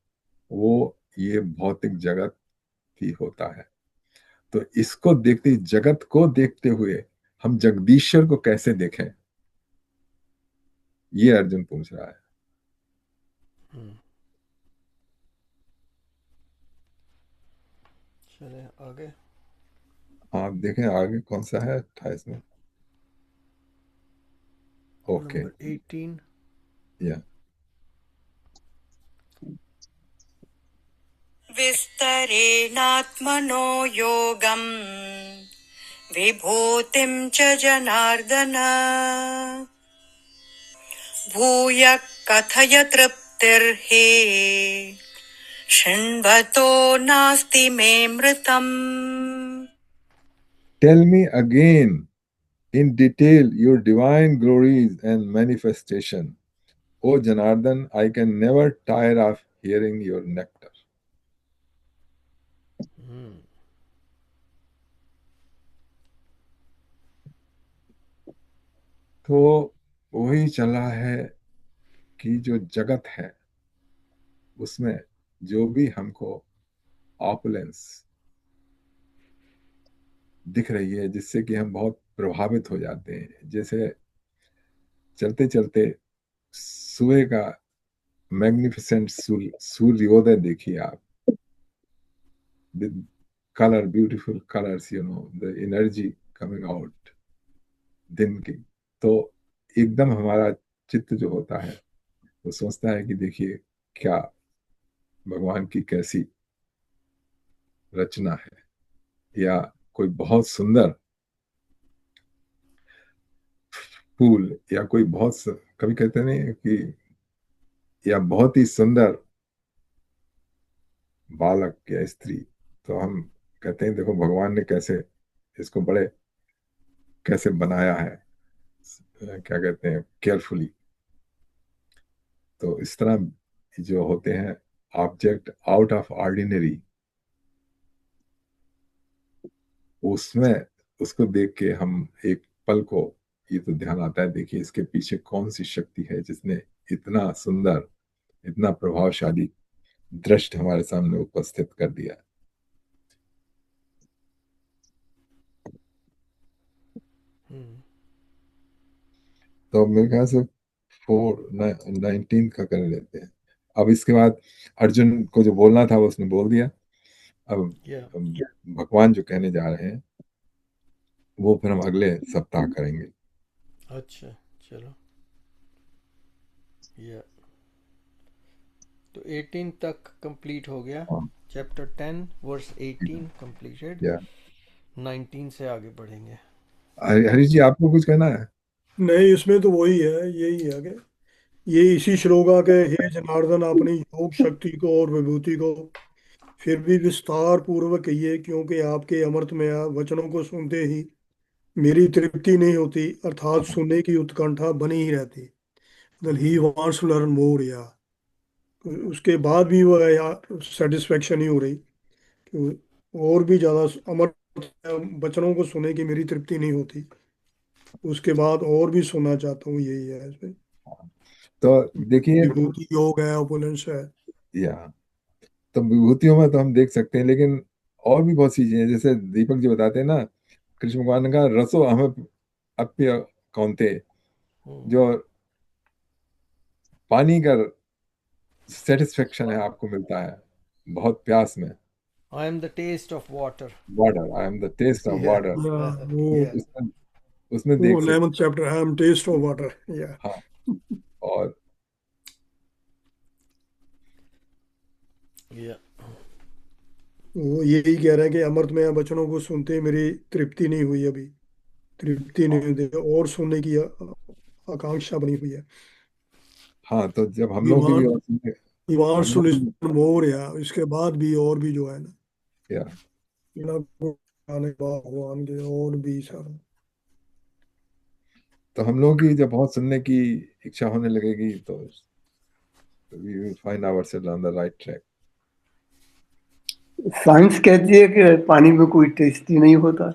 वो ये भौतिक जगत ही होता है। तो इसको देखते, जगत को देखते हुए हम जगदीश्वर को कैसे देखें, ये अर्जुन पूछ रहा है। चले आगे। आप देखें आगे कौन सा है 28 में। Okay, number 18। या विस्तरेणात्मनो योगम् विभूतिं च जनार्दन भूयः कथय तृप्तिर्हि शृण्वतो नास्ति मे मृतम् Tell me again in detail your divine glories and manifestation. O Janardhan, I can never tire of hearing your nectar. तो वही चला है कि जो जगत है उसमें जो भी हमको ऑपुलेंस दिख रही है, जिससे कि हम बहुत प्रभावित हो जाते हैं। जैसे चलते चलते सुबह का मैग्निफिसेंट सूर्योदय देखिए आप, with colour, beautiful colours, the energy coming out दिन की, तो एकदम हमारा चित्त जो होता है वो सोचता है कि देखिए क्या भगवान की कैसी रचना है, या कोई बहुत सुंदर फूल या कोई कभी कहते नहीं कि या बहुत ही सुंदर बालक या स्त्री, तो हम कहते हैं देखो भगवान ने कैसे इसको बड़े कैसे बनाया है, क्या कहते हैं, केयरफुली। तो इस तरह जो होते हैं ऑब्जेक्ट आउट ऑफ ऑर्डिनरी, उसमें उसको देख के हम एक पल को ये तो ध्यान आता है, देखिए इसके पीछे कौन सी शक्ति है जिसने इतना सुंदर, इतना प्रभावशाली दृश्य हमारे सामने उपस्थित कर दिया। हम्म। तो मेरे ख्याल से 19 का कर लेते हैं। अब इसके बाद अर्जुन को जो बोलना था वो उसने बोल दिया। या अब भगवान जो कहने जा रहे हैं वो फिर हम अगले सप्ताह करेंगे। अच्छा, चलो। या तो 18 तक कंप्लीट हो गया। हाँ, चैप्टर 10 वर्स 18 कंप्लीटेड। या 19 से आगे बढ़ेंगे। हरी जी आपको कुछ कहना है? नहीं, इसमें तो वही है, यही है कि ये इसी श्लोका के, हे जनार्दन अपनी योग शक्ति को और विभूति को फिर भी विस्तार पूर्वक कहिए, क्योंकि आपके अमृतमय वचनों को सुनते ही मेरी तृप्ति नहीं होती, अर्थात सुनने की उत्कंठा बनी ही रहती। मतलब he wants to learn more, या उसके बाद भी वो यार सेटिस्फेक्शन नहीं हो रही कि और भी ज्यादा अमर वचनों को सुने की मेरी तृप्ति नहीं होती, उसके बाद और भी सुनना चाहता हूँ, यही है इसमें। तो देखिए, विभूति योग है, ओपुलेंस है। या तो विभूतियों में तो हम देख सकते हैं, लेकिन और भी बहुत सी चीजें हैं। जैसे दीपक जी बताते हैं ना, कृष्ण भगवान का रसो हमें अप्य कौनते, हम्म। जो पानी का सेटिस्फेक्शन है आपको मिलता है बहुत प्यास में। I am the taste of water. Water, I am the taste of या वाटर। या वो या उसमें उसमें वो देख सकते 11th chapter, I am taste of water, या हैं। हाँ, और या वो यही कह रहे हैं कि अमृतमय वचनों को सुनते ही मेरी तृप्ति नहीं हुई, अभी तृप्ति नहीं हुई, और सुनने की आकांक्षा बनी हुई है। हाँ, तो जब हम ही लोग की भी वांट ही हम वांट्स टू लोग की लिसन मोर, या इसके बाद भी और भी जो है ना, या बिना गुण गाने भगवान के और भी सारा। तो हम लोग की जब बहुत सुनने की इच्छा होने लगेगी तो we will find ourselves on the right track. Science कहती है कि पानी में कोई टेस्ट ही नहीं होता।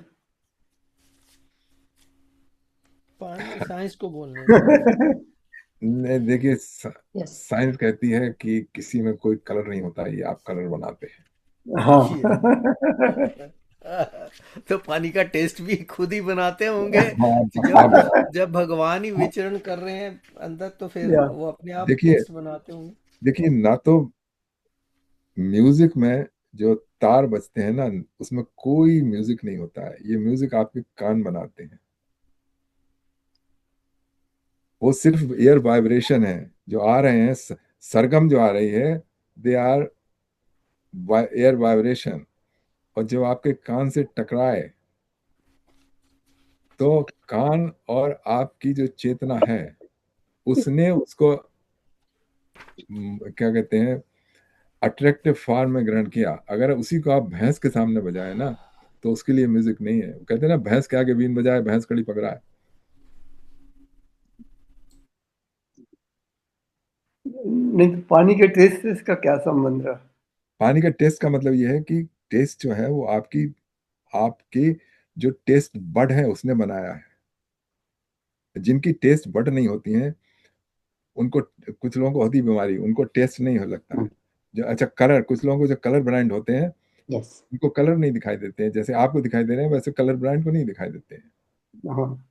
पानी साइंस को बोलने दो। नहीं, देखिए Yes. साइंस कहती है कि किसी में कोई कलर नहीं होता, ये आप कलर बनाते हैं। हाँ। या तो पानी का टेस्ट भी खुद ही बनाते होंगे। हाँ, तो जब आप जब भगवान ही विचरण कर रहे हैं अंदर, तो फिर या वो अपने आप देखिए टेस्ट बनाते होंगे। देखिए ना, तो म्यूजिक में जो तार बजते हैं ना, उसमें कोई म्यूजिक नहीं होता है, ये म्यूजिक आपके कान बनाते हैं। वो सिर्फ एयर वाइब्रेशन है जो आ रहे हैं, सरगम जो आ रही है, दे आर एयर वाइब्रेशन। और जब आपके कान से टकराए तो कान और आपकी जो चेतना है उसने उसको क्या कहते हैं, अट्रैक्टिव फॉर्म में ग्रहण किया। अगर उसी को आप भैंस के सामने बजाए ना, तो उसके लिए म्यूजिक नहीं है। वो कहते हैं ना, भैंस के आगे बीन बजाए भैंस कड़ी पकड़ाए। नहीं, तो पानी के टेस्ट से इसका क्या संबंध रहा? पानी का टेस्ट का मतलब यह है कि टेस्ट जो है वो आपकी आपकी जो टेस्ट बड है उसने बनाया है। जिनकी टेस्ट बड नहीं होती हैं उनको, कुछ लोगों को होती बीमारी, उनको टेस्ट नहीं हो लगता है। जो अच्छा कलर, कुछ लोगों को जो कलर ब्लाइंड होते हैं Yes. उनको कलर नहीं दिखाई देते हैं, जैसे आपको दिखाई दे रहे हैं वैसे कलर ब्लाइंड को नहीं दिखाई देते हैं। हाँ।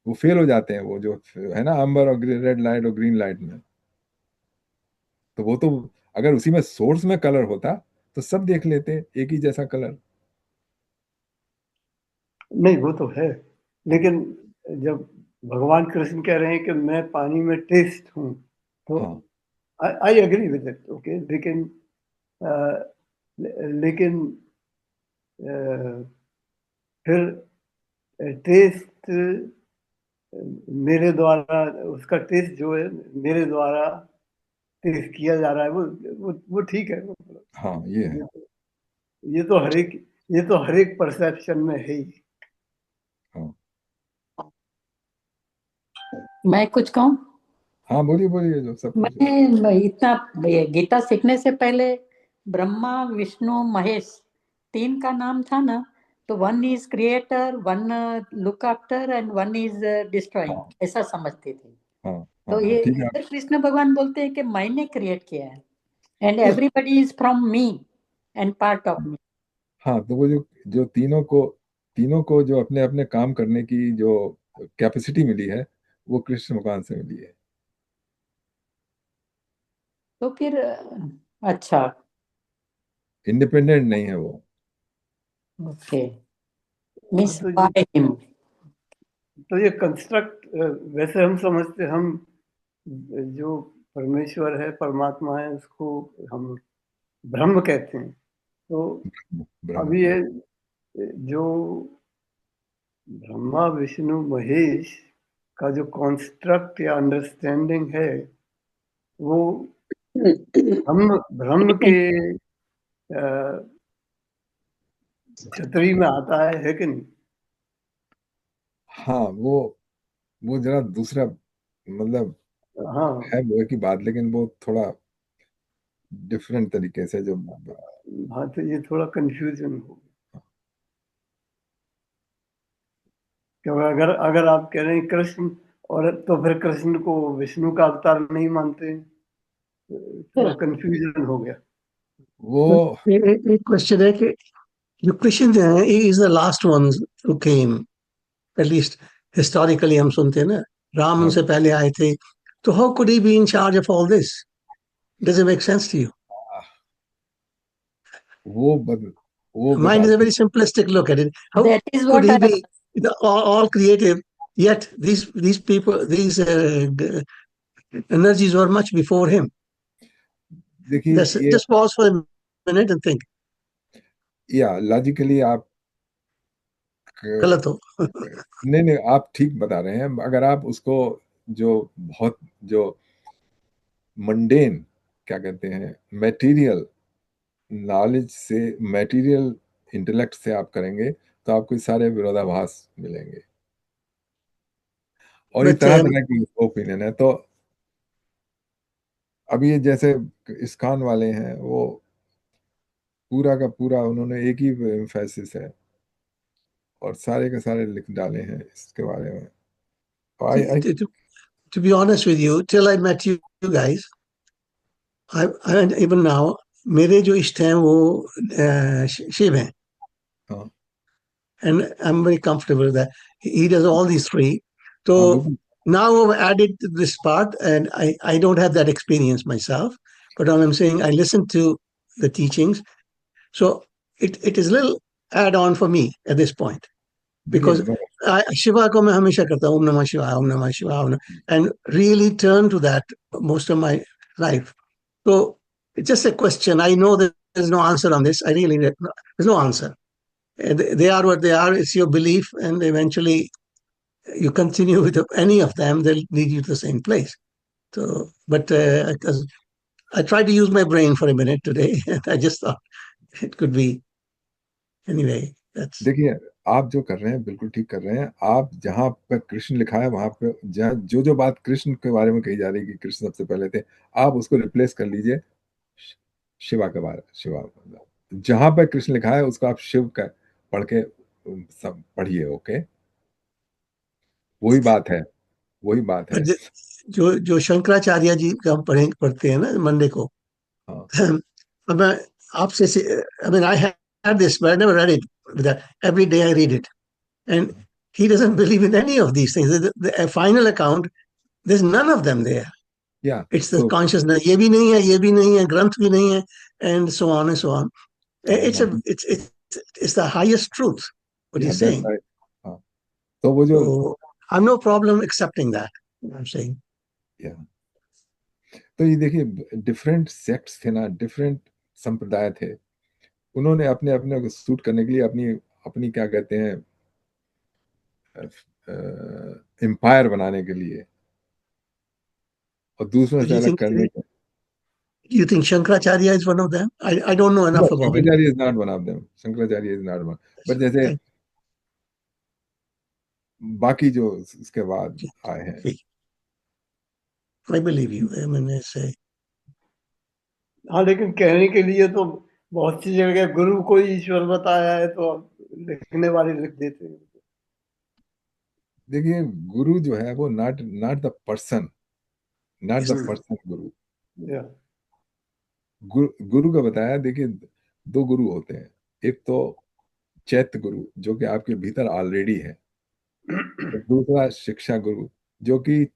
वो फेल हो जाते हैं, वो जो है ना अम्बर और रेड लाइट और ग्रीन लाइट में। तो वो तो अगर उसी में सोर्स में कलर होता तो सब देख लेते एक ही जैसा कलर। नहीं, वो तो है, लेकिन जब भगवान कृष्ण कह रहे हैं कि मैं पानी में टेस्ट हूँ, तो हाँ, I agree with it, okay, लेकिन लेकिन अ, फिर टेस्ट मेरे द्वारा उसका टेस्ट जो है मेरे द्वारा टेस्ट किया जा रहा है, वो ठीक है। हाँ ये है। ये तो हर एक ये तो हर एक परसेप्शन में है ही। हाँ मैं कुछ कहूँ? हाँ बोलिए बोलिए, जो सब कुछ। मैं इतना गीता सीखने से पहले ब्रह्मा विष्णु महेश 3 का नाम था ना, तो 1 is creator, 1 look after and 1 is destroying, हाँ ऐसा समझती थी। हाँ तो हाँ हाँ ये ठीक है। इधर कृष्ण भगवान बोलते हैं कि मैंने क्रिएट किया है and everybody is from me and part of me. हाँ तो वो जो जो तीनों को जो अपने अपने काम करने की जो कैपेसिटी मिली है, वो कृष्ण भगवान से मिली है। तो फिर अच्छा, इंडिपेंडेंट नहीं है वो। ओके, मीन्स तो बाय हिम। ये कंस्ट्रक्ट, वैसे हम समझते, हम जो परमेश्वर है, परमात्मा है, उसको हम ब्रह्म कहते हैं। तो ब्रह्म, अभी हाँ। ये जो ब्रह्मा विष्णु महेश का जो कॉन्स्ट्रक्ट या अंडरस्टैंडिंग है, वो हम ब्रह्म के छतरी में आता है कि नहीं? हाँ वो जरा दूसरा, मतलब हाँ है वो की बात, लेकिन वो थोड़ा डिफरेंट तरीके से जो। हाँ, तो ये थोड़ा कंफ्यूजन हो। क्योंकि अगर अगर आप कह रहे हैं कृष्ण, और तो फिर कृष्ण को विष्णु का अवतार नहीं मानते, थोड़ा कंफ्यूजन हो गया। वो एक क्वेश्चन है कि जो कृष्ण है, is the last one who came, at least historically हम सुनते हैं ना, राम हाँ उनसे पहले आए थे, तो how could he be in charge of all this? Does it make sense to you? वो बद, वो Mine is a बताते very simplistic look at it. How That is could what he I be all creative, yet these people, these energies were much before him? देखिए ये, Just pause for a minute and think. या logically आप गलत हो। नहीं नहीं, आप ठीक बता रहे हैं। अगर आप उसको जो बहुत जो मंडेन, क्या कहते हैं, मटेरियल नॉलेज से, मटेरियल इंटेलेक्ट से आप करेंगे, तो आपको सारे विरोधाभास मिलेंगे, और ये But तरह तरह की ओपिनियन है। तो अभी ये जैसे इस्कॉन वाले हैं, वो पूरा का पूरा उन्होंने एक ही एम्फेसिस है, और सारे के सारे लिख डाले हैं इसके बारे में। आई आई to be honest with you, till I met you guys, even now, मेरे जो इष्ट हैं वो शिव हैं, हाँ and I'm very comfortable with that. He does all these three. हाँ So बिल्कुल। now I've added this part, and I don't have that experience myself, but all I'm saying, I listen to the teachings. So it is a little add on for me at this point, देखिए because Shiva को मैं हमेशा करता हूँ, Om Namah Shivaya, Om Namah Shivaya, and really turn to that most of my life. So it's just a question. I know that there's no answer on this. There's no answer. They are what they are. It's your belief, and eventually you continue with any of them, they'll lead you to the same place. So, but I tried to use my brain for a minute today, and I just thought it could be anyway. That's देखिए, आप जो कर रहे हैं बिल्कुल ठीक कर रहे हैं। आप जहाँ पे कृष्ण लिखा है, वहां पे जहाँ जो जो बात कृष्ण के बारे में कही जा रही है कि कृष्ण सबसे पहले थे, आप उसको रिप्लेस कर लीजिए शिवा के बारे, शिवा, जहां पे कृष्ण लिखा है उसको आप शिव का पढ़ के सब पढ़िए। ओके, वही बात है, वही बात है। जो शंकराचार्य जी का हम पढ़ते हैं ना मंडे को। हाँ अब मैं आपसे I mean, I had this, but I never read it. Every day I read it, and he doesn't believe in any of these things. The final account, there's none of them there. या It's the तो consciousness. ये भी नहीं है, ये भी नहीं है, ग्रंथ भी नहीं है, and so on and so on. It's the highest truth. What या he's दैट्स saying. राइट। हाँ तो वो जो, So I've no problem accepting that. I'm saying. या तो ये देखिए, डिफरेंट सेक्ट्स थे ना, डिफरेंट संप्रदाय थे, उन्होंने अपने अपने को सूट करने के लिए अपनी अपनी क्या कहते हैं एम्पायर बनाने के लिए और दूसरों Do से you अलग think करने के। do you think Shankaracharya is one of them? I don't know No, enough about him. Shankaracharya is not one of them. Shankaracharya is not one. But जैसे Thank बाकी जो इसके बाद you. आए हैं, I believe you. I mean, it's a, हाँ, लेकिन कहने के लिए तो बहुत सी जगह गुरु को ही ईश्वर बताया है, तो अब लिखने वाले लिख देते हैं। देखिए गुरु जो है वो not not the person, not the yes. Person गुरु। या गुरु का बताया, देखिए दो गुरु होते हैं, एक तो चैत्य गुरु जो कि आपके भीतर ऑलरेडी है, और दूसरा शिक्षा गुरु जो कि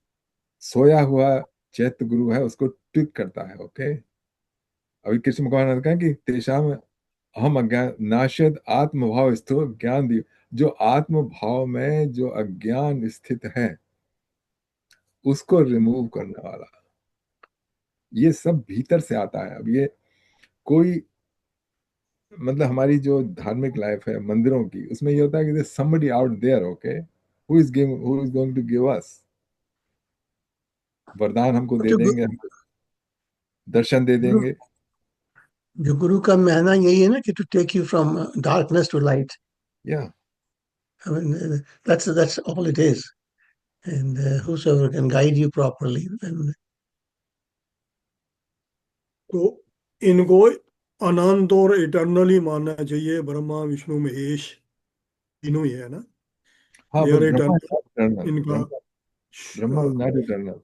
सोया हुआ चैत्य गुरु है, उसको ट्विक करता है। ओके, अभी कृष्ण भगवान ने कहा कि तेषाम अहम अज्ञान नाशयद आत्मभाव स्थो ज्ञान दी, जो आत्म भाव में जो अज्ञान स्थित है उसको रिमूव करने वाला। ये सब भीतर से आता है। अब ये कोई मतलब हमारी जो धार्मिक लाइफ है मंदिरों की, उसमें ये होता है कि somebody out there, okay, who is going to give us वरदान, हमको दे जो देंगे, हमको दर्शन दे गुरु देंगे। जो गुरु का कहना यही है ना कि to take you from darkness to light. या I mean, that's all it is. And whosoever can guide you properly. And तो इनको अनंत और इटर्नली मानना चाहिए, ब्रह्मा विष्णु महेश तीनों ही है ना, हाँ, दे पर are Brahma eternal. Is not eternal. इनका Brahma is not eternal.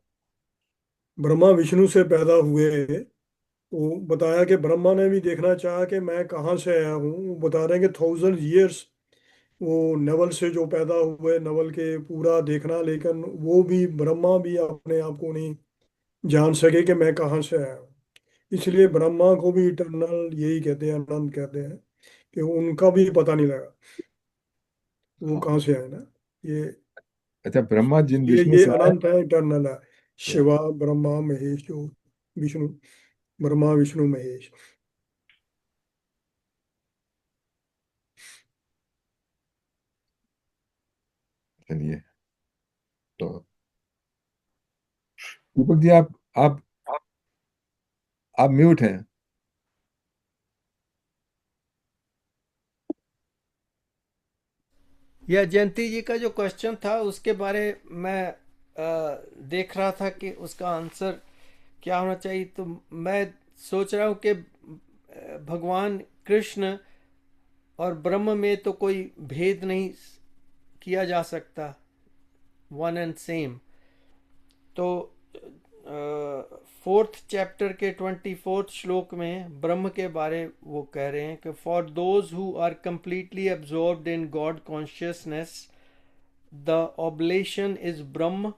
Brahma Vishnu से पैदा हुए, तो बताया कि ब्रह्मा ने भी देखना चाहा कि मैं कहाँ से आया हूँ। वो बता रहे हैं कि 1000 years वो नवल से जो पैदा हुए, नवल के पूरा देखना, लेकिन वो भी ब्रह्मा भी अपने आप को नहीं जान सके कि मैं कहाँ से आया हूँ। इसलिए ब्रह्मा को भी इटर्नल यही कहते हैं, अनंत कहते हैं, कि उनका भी पता नहीं लगा वो हाँ, कहाँ से आए ना। ये अच्छा, ब्रह्मा जिन ये विष्णु ये से आया। अनंत है, इटर्नल है। या, शिवा ब्रह्मा महेश, जो विष्णु, ब्रह्मा विष्णु महेश। चलिए, तो दीपक जी आप आप म्यूट हैं। यह जयंती जी का जो क्वेश्चन था उसके बारे मैं देख रहा था कि उसका आंसर क्या होना चाहिए। तो मैं सोच रहा हूँ कि भगवान कृष्ण और ब्रह्म में तो कोई भेद नहीं किया जा सकता, वन एंड सेम। तो 4th चैप्टर के 24th श्लोक में ब्रह्म के बारे वो कह रहे हैं कि for those who are completely absorbed in God consciousness the oblation is Brahman,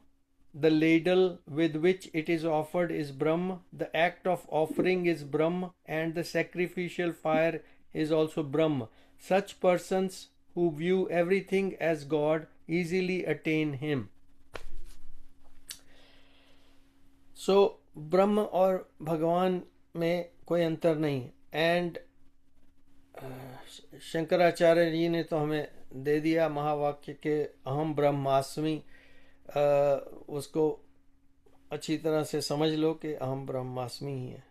the ladle with which it is offered is Brahma, the act of offering is Brahma, and the sacrificial fire is also Brahma. Such persons who view everything as God easily attain Him. So, ब्रह्म और भगवान में कोई अंतर नहीं। And Shankaracharya ji ने तो हमें दे दिया महावाक्य के अहम ब्रह्मास्मि, उसको अच्छी तरह से समझ लो कि अहम ब्रह्मास्मि ही है।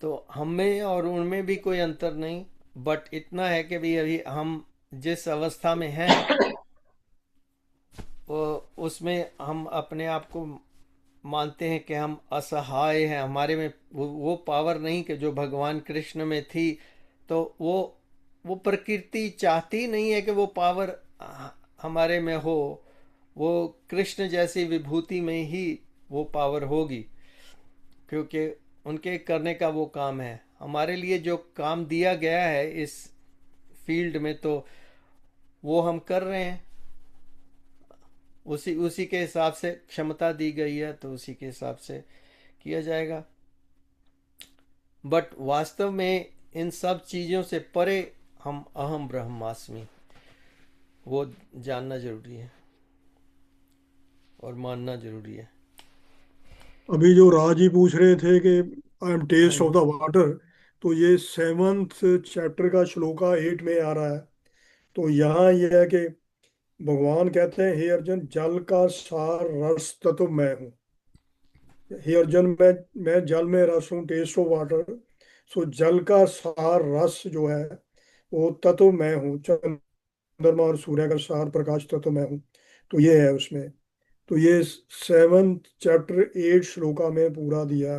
तो हम में और उनमें भी कोई अंतर नहीं, बट इतना है कि भी अभी हम जिस अवस्था में हैं उसमें हम अपने आप को मानते हैं कि हम असहाय हैं, हमारे में वो पावर नहीं कि जो भगवान कृष्ण में थी। तो वो प्रकृति चाहती नहीं है कि वो पावर हमारे में हो, वो कृष्ण जैसी विभूति में ही वो पावर होगी, क्योंकि उनके करने का वो काम है। हमारे लिए जो काम दिया गया है इस फील्ड में तो वो हम कर रहे हैं, उसी उसी के हिसाब से क्षमता दी गई है तो उसी के हिसाब से किया जाएगा। बट वास्तव में इन सब चीज़ों से परे हम अहम ब्रह्मास्मि, वो जानना जरूरी है और मानना जरूरी है। अभी जो राज जी पूछ रहे थे कि I am taste of the water, तो ये 7th चैप्टर का श्लोका 8 में आ रहा है। तो यहाँ ये है कि भगवान कहते हैं, हे अर्जुन, जल का सार रस तत्व मैं हूँ। हे अर्जुन, मैं जल में रस हूँ, टेस्ट ऑफ वाटर। सो जल का सार रस जो है वो तत्व मैं हूँ। चंद्रमा और सूर्य का सार प्रकाश तत्व मैं हूँ। तो ये है उसमें। तो ये 7 चैप्टर 8 श्लोका में पूरा दिया।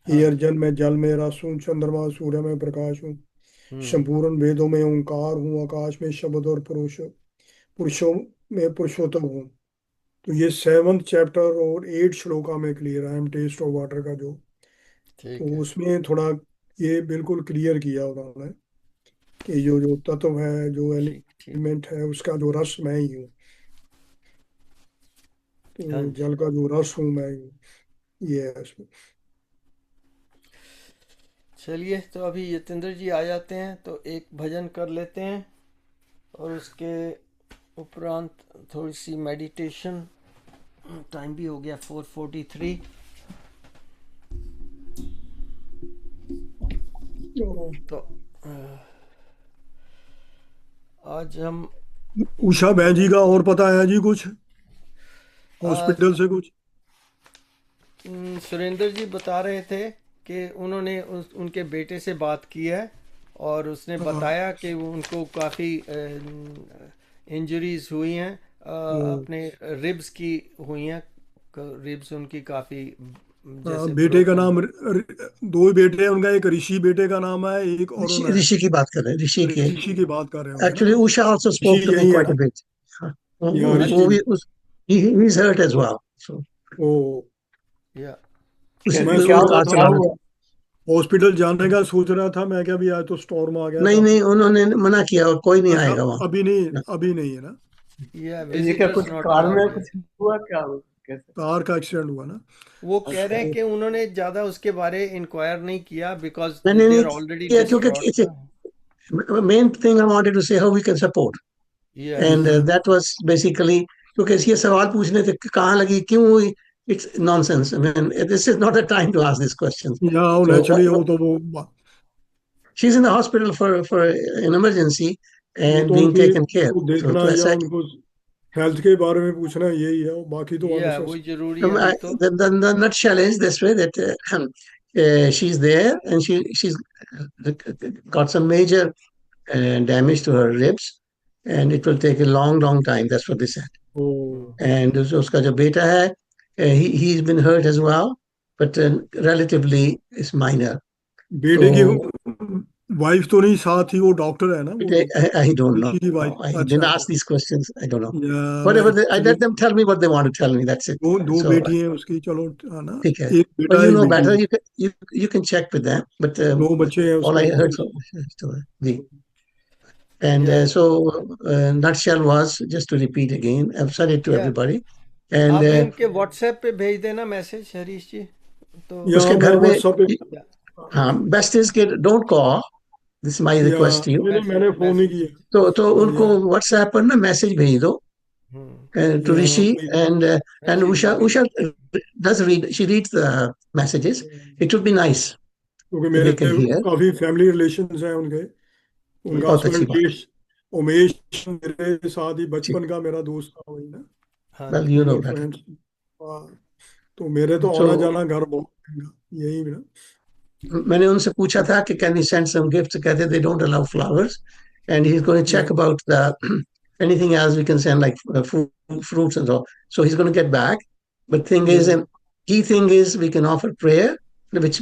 हे हाँ। अर्जुन, मैं जल में रस हूँ, चंद्रमा और सूर्य में प्रकाश हूँ, हम्म। संपूर्ण वेदों में ओंकार हूँ, आकाश में शब्द और पुरुषों में पुरुषोत्तम हूँ। तो ये 7 चैप्टर और 8 श्लोका में क्लियर है, एम टेस्ट ऑफ वाटर का जो। ठीक तो है। उसमें थोड़ा ये बिल्कुल क्लियर किया उन्होंने कि जो जो तत्व है, जो ठीक ठीक। एलिमेंट है, उसका जो रस मैं ही हूँ। हाँ तो जी। जल का जो रस हूँ मैं ही हूँ, ये है उसमें। चलिए, तो अभी यतेंद्र जी आ जाते हैं तो एक भजन कर लेते हैं, और उसके उपरांत थोड़ी सी मेडिटेशन। टाइम भी हो गया 4:43। तो तो आज हम उषा बहन जी का और पता है जी कुछ, आज हॉस्पिटल से कुछ? सुरेंद्र जी बता रहे थे कि उन्होंने उनके बेटे से बात की है, और उसने हाँ। बताया कि वो उनको काफ़ी इंजरीज हुई हैं, हम्म। अपने रिब्स की हुई हैं। रिब्स उनकी काफ़ी हाँ, जैसे बेटे का ब्रोकन। नाम दो ही बेटे हैं उनका, एक ऋषि बेटे का नाम है, एक ऋषि अरुण है। ऋषि की बात कर रहे हैं, ऋषि के। ऋषि की बात कर रहे होंगे ना एक्चुअली आप? Usha also Rishi spoke to me यही है क्वाइट अ ना? बिट। यहाँ वो ऋषि भी उस he is hurt as well. So वो या उस मैं क्या वो सोच रहा कार था क्या चला रहा हुआ? हॉस्पिटल जाने का सोच रहा था मैं, क्या भी आज तो स्टॉर्म आ गया नहीं काफी। नहीं, उन्होंने मना किया और कोई नहीं अच्छा, आएगा वहाँ। अभी नहीं, अभी नहीं है ना? या ये क्या विजिटर्स कुछ नॉट कार में अलाउड है। कुछ हुआ क्या कैसे? कार का एक्सीडेंट हुआ ना? वो कह रहे अच्छा। हैं कि उन्होंने ज़्यादा उसके बारे इंक्वायर नहीं किया, बिकॉज मैंने दे नहीं आर ऑलरेडी किया डिस्ट्रॉट क्योंकि ना। Main thing I wanted to say how we can support, या एंड दैट वाज बेसिकली क्योंकि ये सवाल पूछने थे कि कहाँ लगी, क्यों हुई। It's nonsense. I mean this is not a time to ask this question. या नेचुरली सो वो तो she is in the hospital for an emergency वो एंड तो बीइंग उनकी टेकन केयर। उनको सो देखना तो या ऐसा उनको हेल्थ के बारे में पूछना यही है, बाकी तो या अननेसेसरी। वही जरूरी है अभी तो। the nutshell is this way that she's there and she's got some major damage to her ribs and it will take a long time. That's what they said. O, hmm. And उसका जो बेटा है, he's been hurt as well, but relatively is minor. बेटे की So wife तो नहीं साथ ही, वो डॉक्टर है ना वो भी? I don't know. ऋषि की वाइफ? I अच्छा didn't अच्छा। ask these questions. I don't know. या मैं Whatever I actually let them tell me what they want to tell me. That's it. दो दो So बेटी हैं उसकी, चलो है ना? ठीक है. एक Well, बेटा you एक know बेटी better. है। You can check with them. But दो बच्चे हैं all उसके I तो heard from the and या nutshell was just to repeat again. I'm sorry to या everybody. And आप इनके व्हाट्सएप पे भेज देना मैसेज, हरीश जी। तो या उसके मैं घर में व्हाट्सएप पे। या हाँ बेस्ट इज के डोंट कॉल. दिस माय या रिक्वेस्ट टू यू. नहीं नहीं, मैंने मैसेज फोन नहीं मैसेज। किया। तो हाँ जी, उनको हाँ जी। व्हाट्सएप पर ना मैसेज भेज दो हम्म। to या Rishi कोई and जी जी Usha does read. She reads the messages. It would be nice क्योंकि if मेरे they can hear. काफी फैमिली रिलेशंस हैं उनके। उनका ठीक बहुत है। अच्छी हस्बैंड बात. उमेश, उमेश मेरे साथ ही जी. बचपन का मेरा दोस्त था वही ना, हाँ Well, जी। you know school better. Friends. हाँ, तो मेरे तो आना So जाना घर बहुत महंगा यही ना। मैंने उनसे पूछा था कि can you send some gifts. कहते they don't allow flowers and he's going to check या about the anything else we can send like fruits and all. So he's going to get back. But thing is, या and key thing is we can offer prayer, which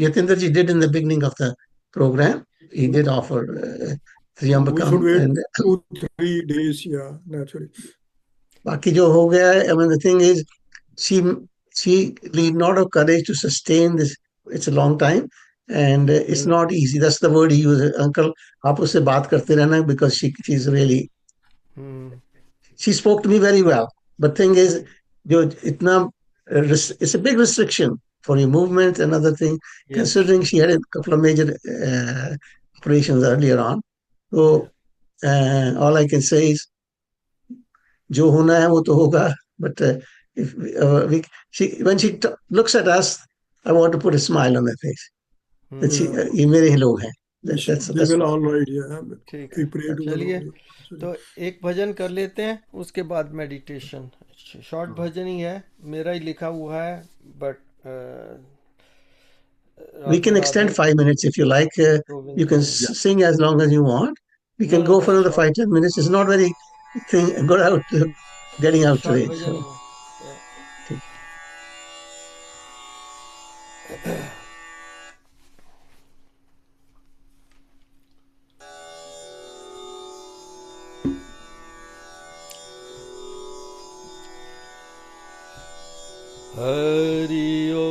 Yatinder ji did in the beginning of the program. He did offer we should Triyambakam wait and 2-3 days या नेचुरली। बाकी जो हो गया है. I mean the thing is she she need not have courage to sustain this. It's a long time and it's not easy. That's the word he uses. Uncle, आप उससे बात करते रहना because she's really hmm. she spoke to me very well. But thing is, जो इतना it's a big restriction for your movement. Another thing, yes. considering she had a couple of major operations earlier on. So all I can say is जो होना है वो तो होगा. But if when she looks at us, I want to put a smile on her face. That हम्म। ये मेरे ही लोग हैं. That's They that's will what. all right, yeah. ठीक We है, pray to the चलिए Lord. तो एक भजन कर लेते हैं, उसके बाद मेडिटेशन। शॉर्ट भजन ही है, मेरा ही लिखा हुआ है, but We Radhe can Radhe extend 5 minutes if you like. You Govind can Hari. Yeah. sing as long as you want. We no can no, go for बस another short, 5-10 minutes. It's not very thing good out getting out short today. Bhajan So ही है। ठीक. हरि ओम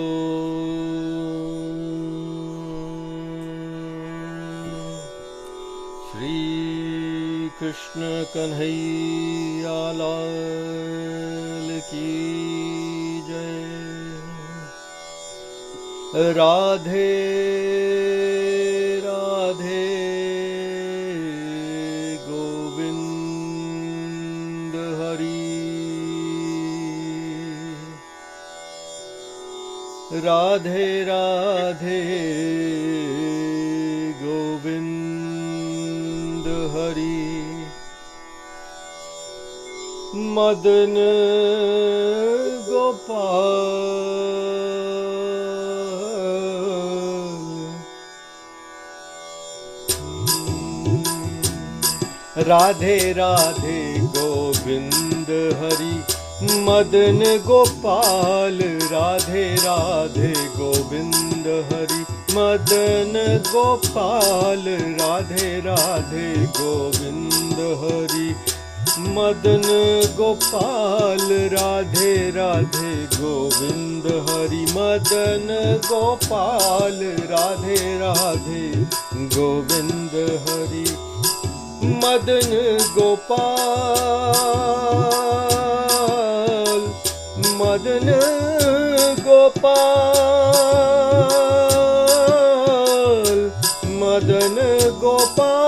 श्री कृष्ण कन्हैया लाल की जय। राधे राधे गोविंद हरि। राधे राधे गोविंद हरि। मदन गोपाल। राधे राधे गोविंद हरि। मदन गोपाल। राधे राधे गोविंद हरि। मदन गोपाल। राधे राधे गोविंद हरि। मदन गोपाल। राधे राधे गोविंद हरि। मदन गोपाल। राधे राधे गोविंद हरि। मदन गोपाल। मदन गोपाल। मदन गोपाल।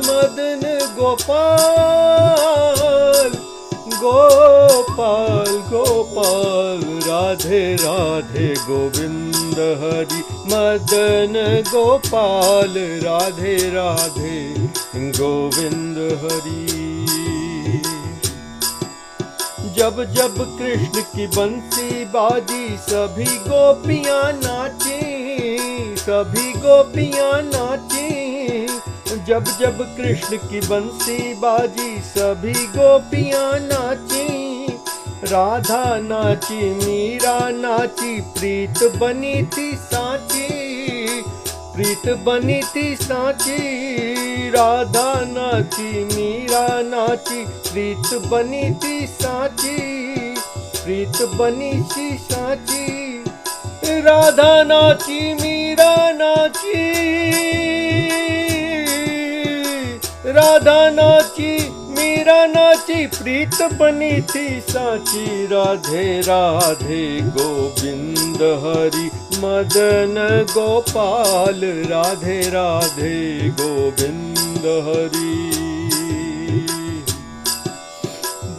मदन गोपाल। गोपाल गोपाल। राधे राधे गोविंद हरि। मदन गोपाल। राधे राधे गोविंद हरि। जब जब कृष्ण की बंसी बाजी सभी गोपियां नाची। सभी गोपियां नाची। जब जब कृष्ण की बंसी बाजी सभी गोपियां नाची। राधा नाची मीरा नाची प्रीत बनी थी सांची। प्रीत बनी थी सांची। राधा नाची मीरा नाची प्रीत बनी थी सांची। प्रीत बनी थी सांची। राधा नाची मीरा नाची। राधा नाची मीरा नाची प्रीत बनी थी सांची। राधे राधे गोविंद हरि। मदन गोपाल। राधे राधे गोविंद हरि।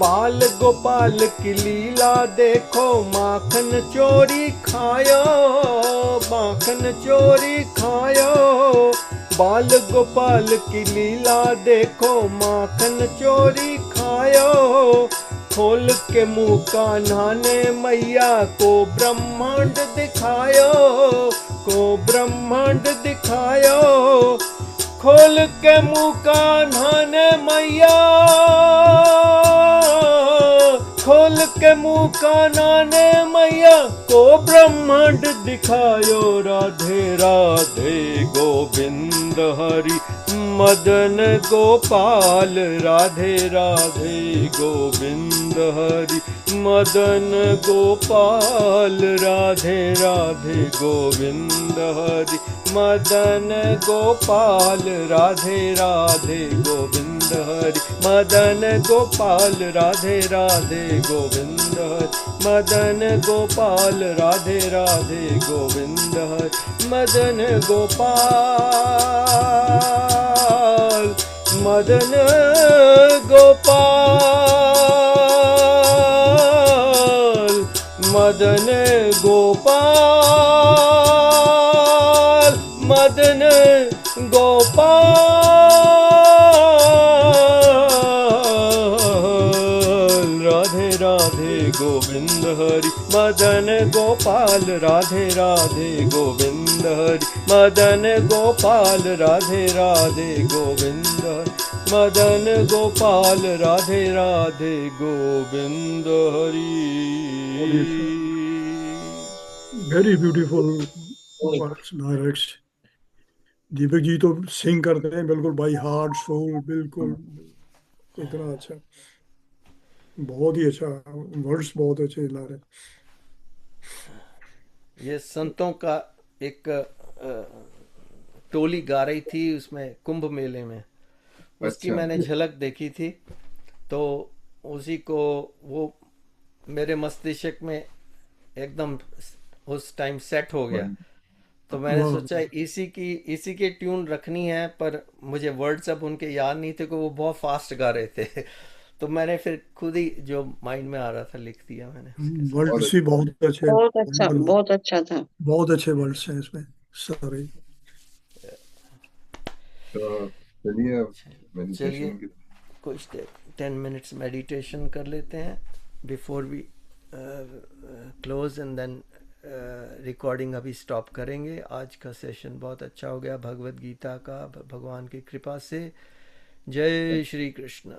बाल गोपाल की लीला देखो माखन चोरी खायो। माखन चोरी खायो। बाल गोपाल की लीला देखो माखन चोरी खायो। खोल के मुंह कान्हा ने मैया को ब्रह्मांड दिखायो। को ब्रह्मांड दिखायो। खोल के मुंह कान्हा ने मैया। खोल के मुंह कान्हा ने मैया को ब्रह्मांड दिखायो। Radhe Radhe Govind Hari. Madan Gopal. Radhe Radhe Govind Hari. Madan Gopal. Radhe Radhe Govind Hari. Madan Gopal. Radhe Radhe Govind Hari. Madan Gopal. Radhe Radhe Govind Hari. Madan Gopal. Radhe Radhe Govind Hari. Madan Gopal. Madan Gopal. Madan Gopal. Madan Gopal Radhe Radhe Govind Hari Madan Gopal Radhe Radhe Govind Hari Madan Gopal Radhe Radhe Govind Hari Madan Gopal Radhe Radhe Govind Hari. Very beautiful words lyrics. Deepak ji तो सिंग करते हैं बिल्कुल बाई हार्ट सोल, बिल्कुल इतना अच्छा, बहुत ही अच्छा वर्ड्स, बहुत अच्छे ला रहे। ये संतों का एक टोली गा रही थी उसमें कुंभ मेले में, उसकी अच्छा। मैंने झलक देखी थी, तो उसी को वो मेरे मस्तिष्क में एकदम उस टाइम सेट हो गया। तो मैंने वाह, सोचा इसी की ट्यून रखनी है, पर मुझे वर्ड्स अब उनके याद नहीं थे, कि वो बहुत फास्ट गा रहे थे। तो मैंने फिर खुद ही जो माइंड में आ रहा था लिख दिया मैंने उसके साथ। वर्ड्स भी बहुत अच्छे, बहुत अच्छा, बहुत अच्छा था। बहुत अच्छे वर्ड्स हैं इसमें सारे। तो चलिए अब चलिए मेडिटेशन की कुछ 10 मिनट्स मेडिटेशन कर लेते हैं before we close, and then recording अभी स्टॉप करेंगे। आज का सेशन बहुत अच्छा हो गया भगवत गीता का, भगवान की कृपा से। जय श्री कृष्ण।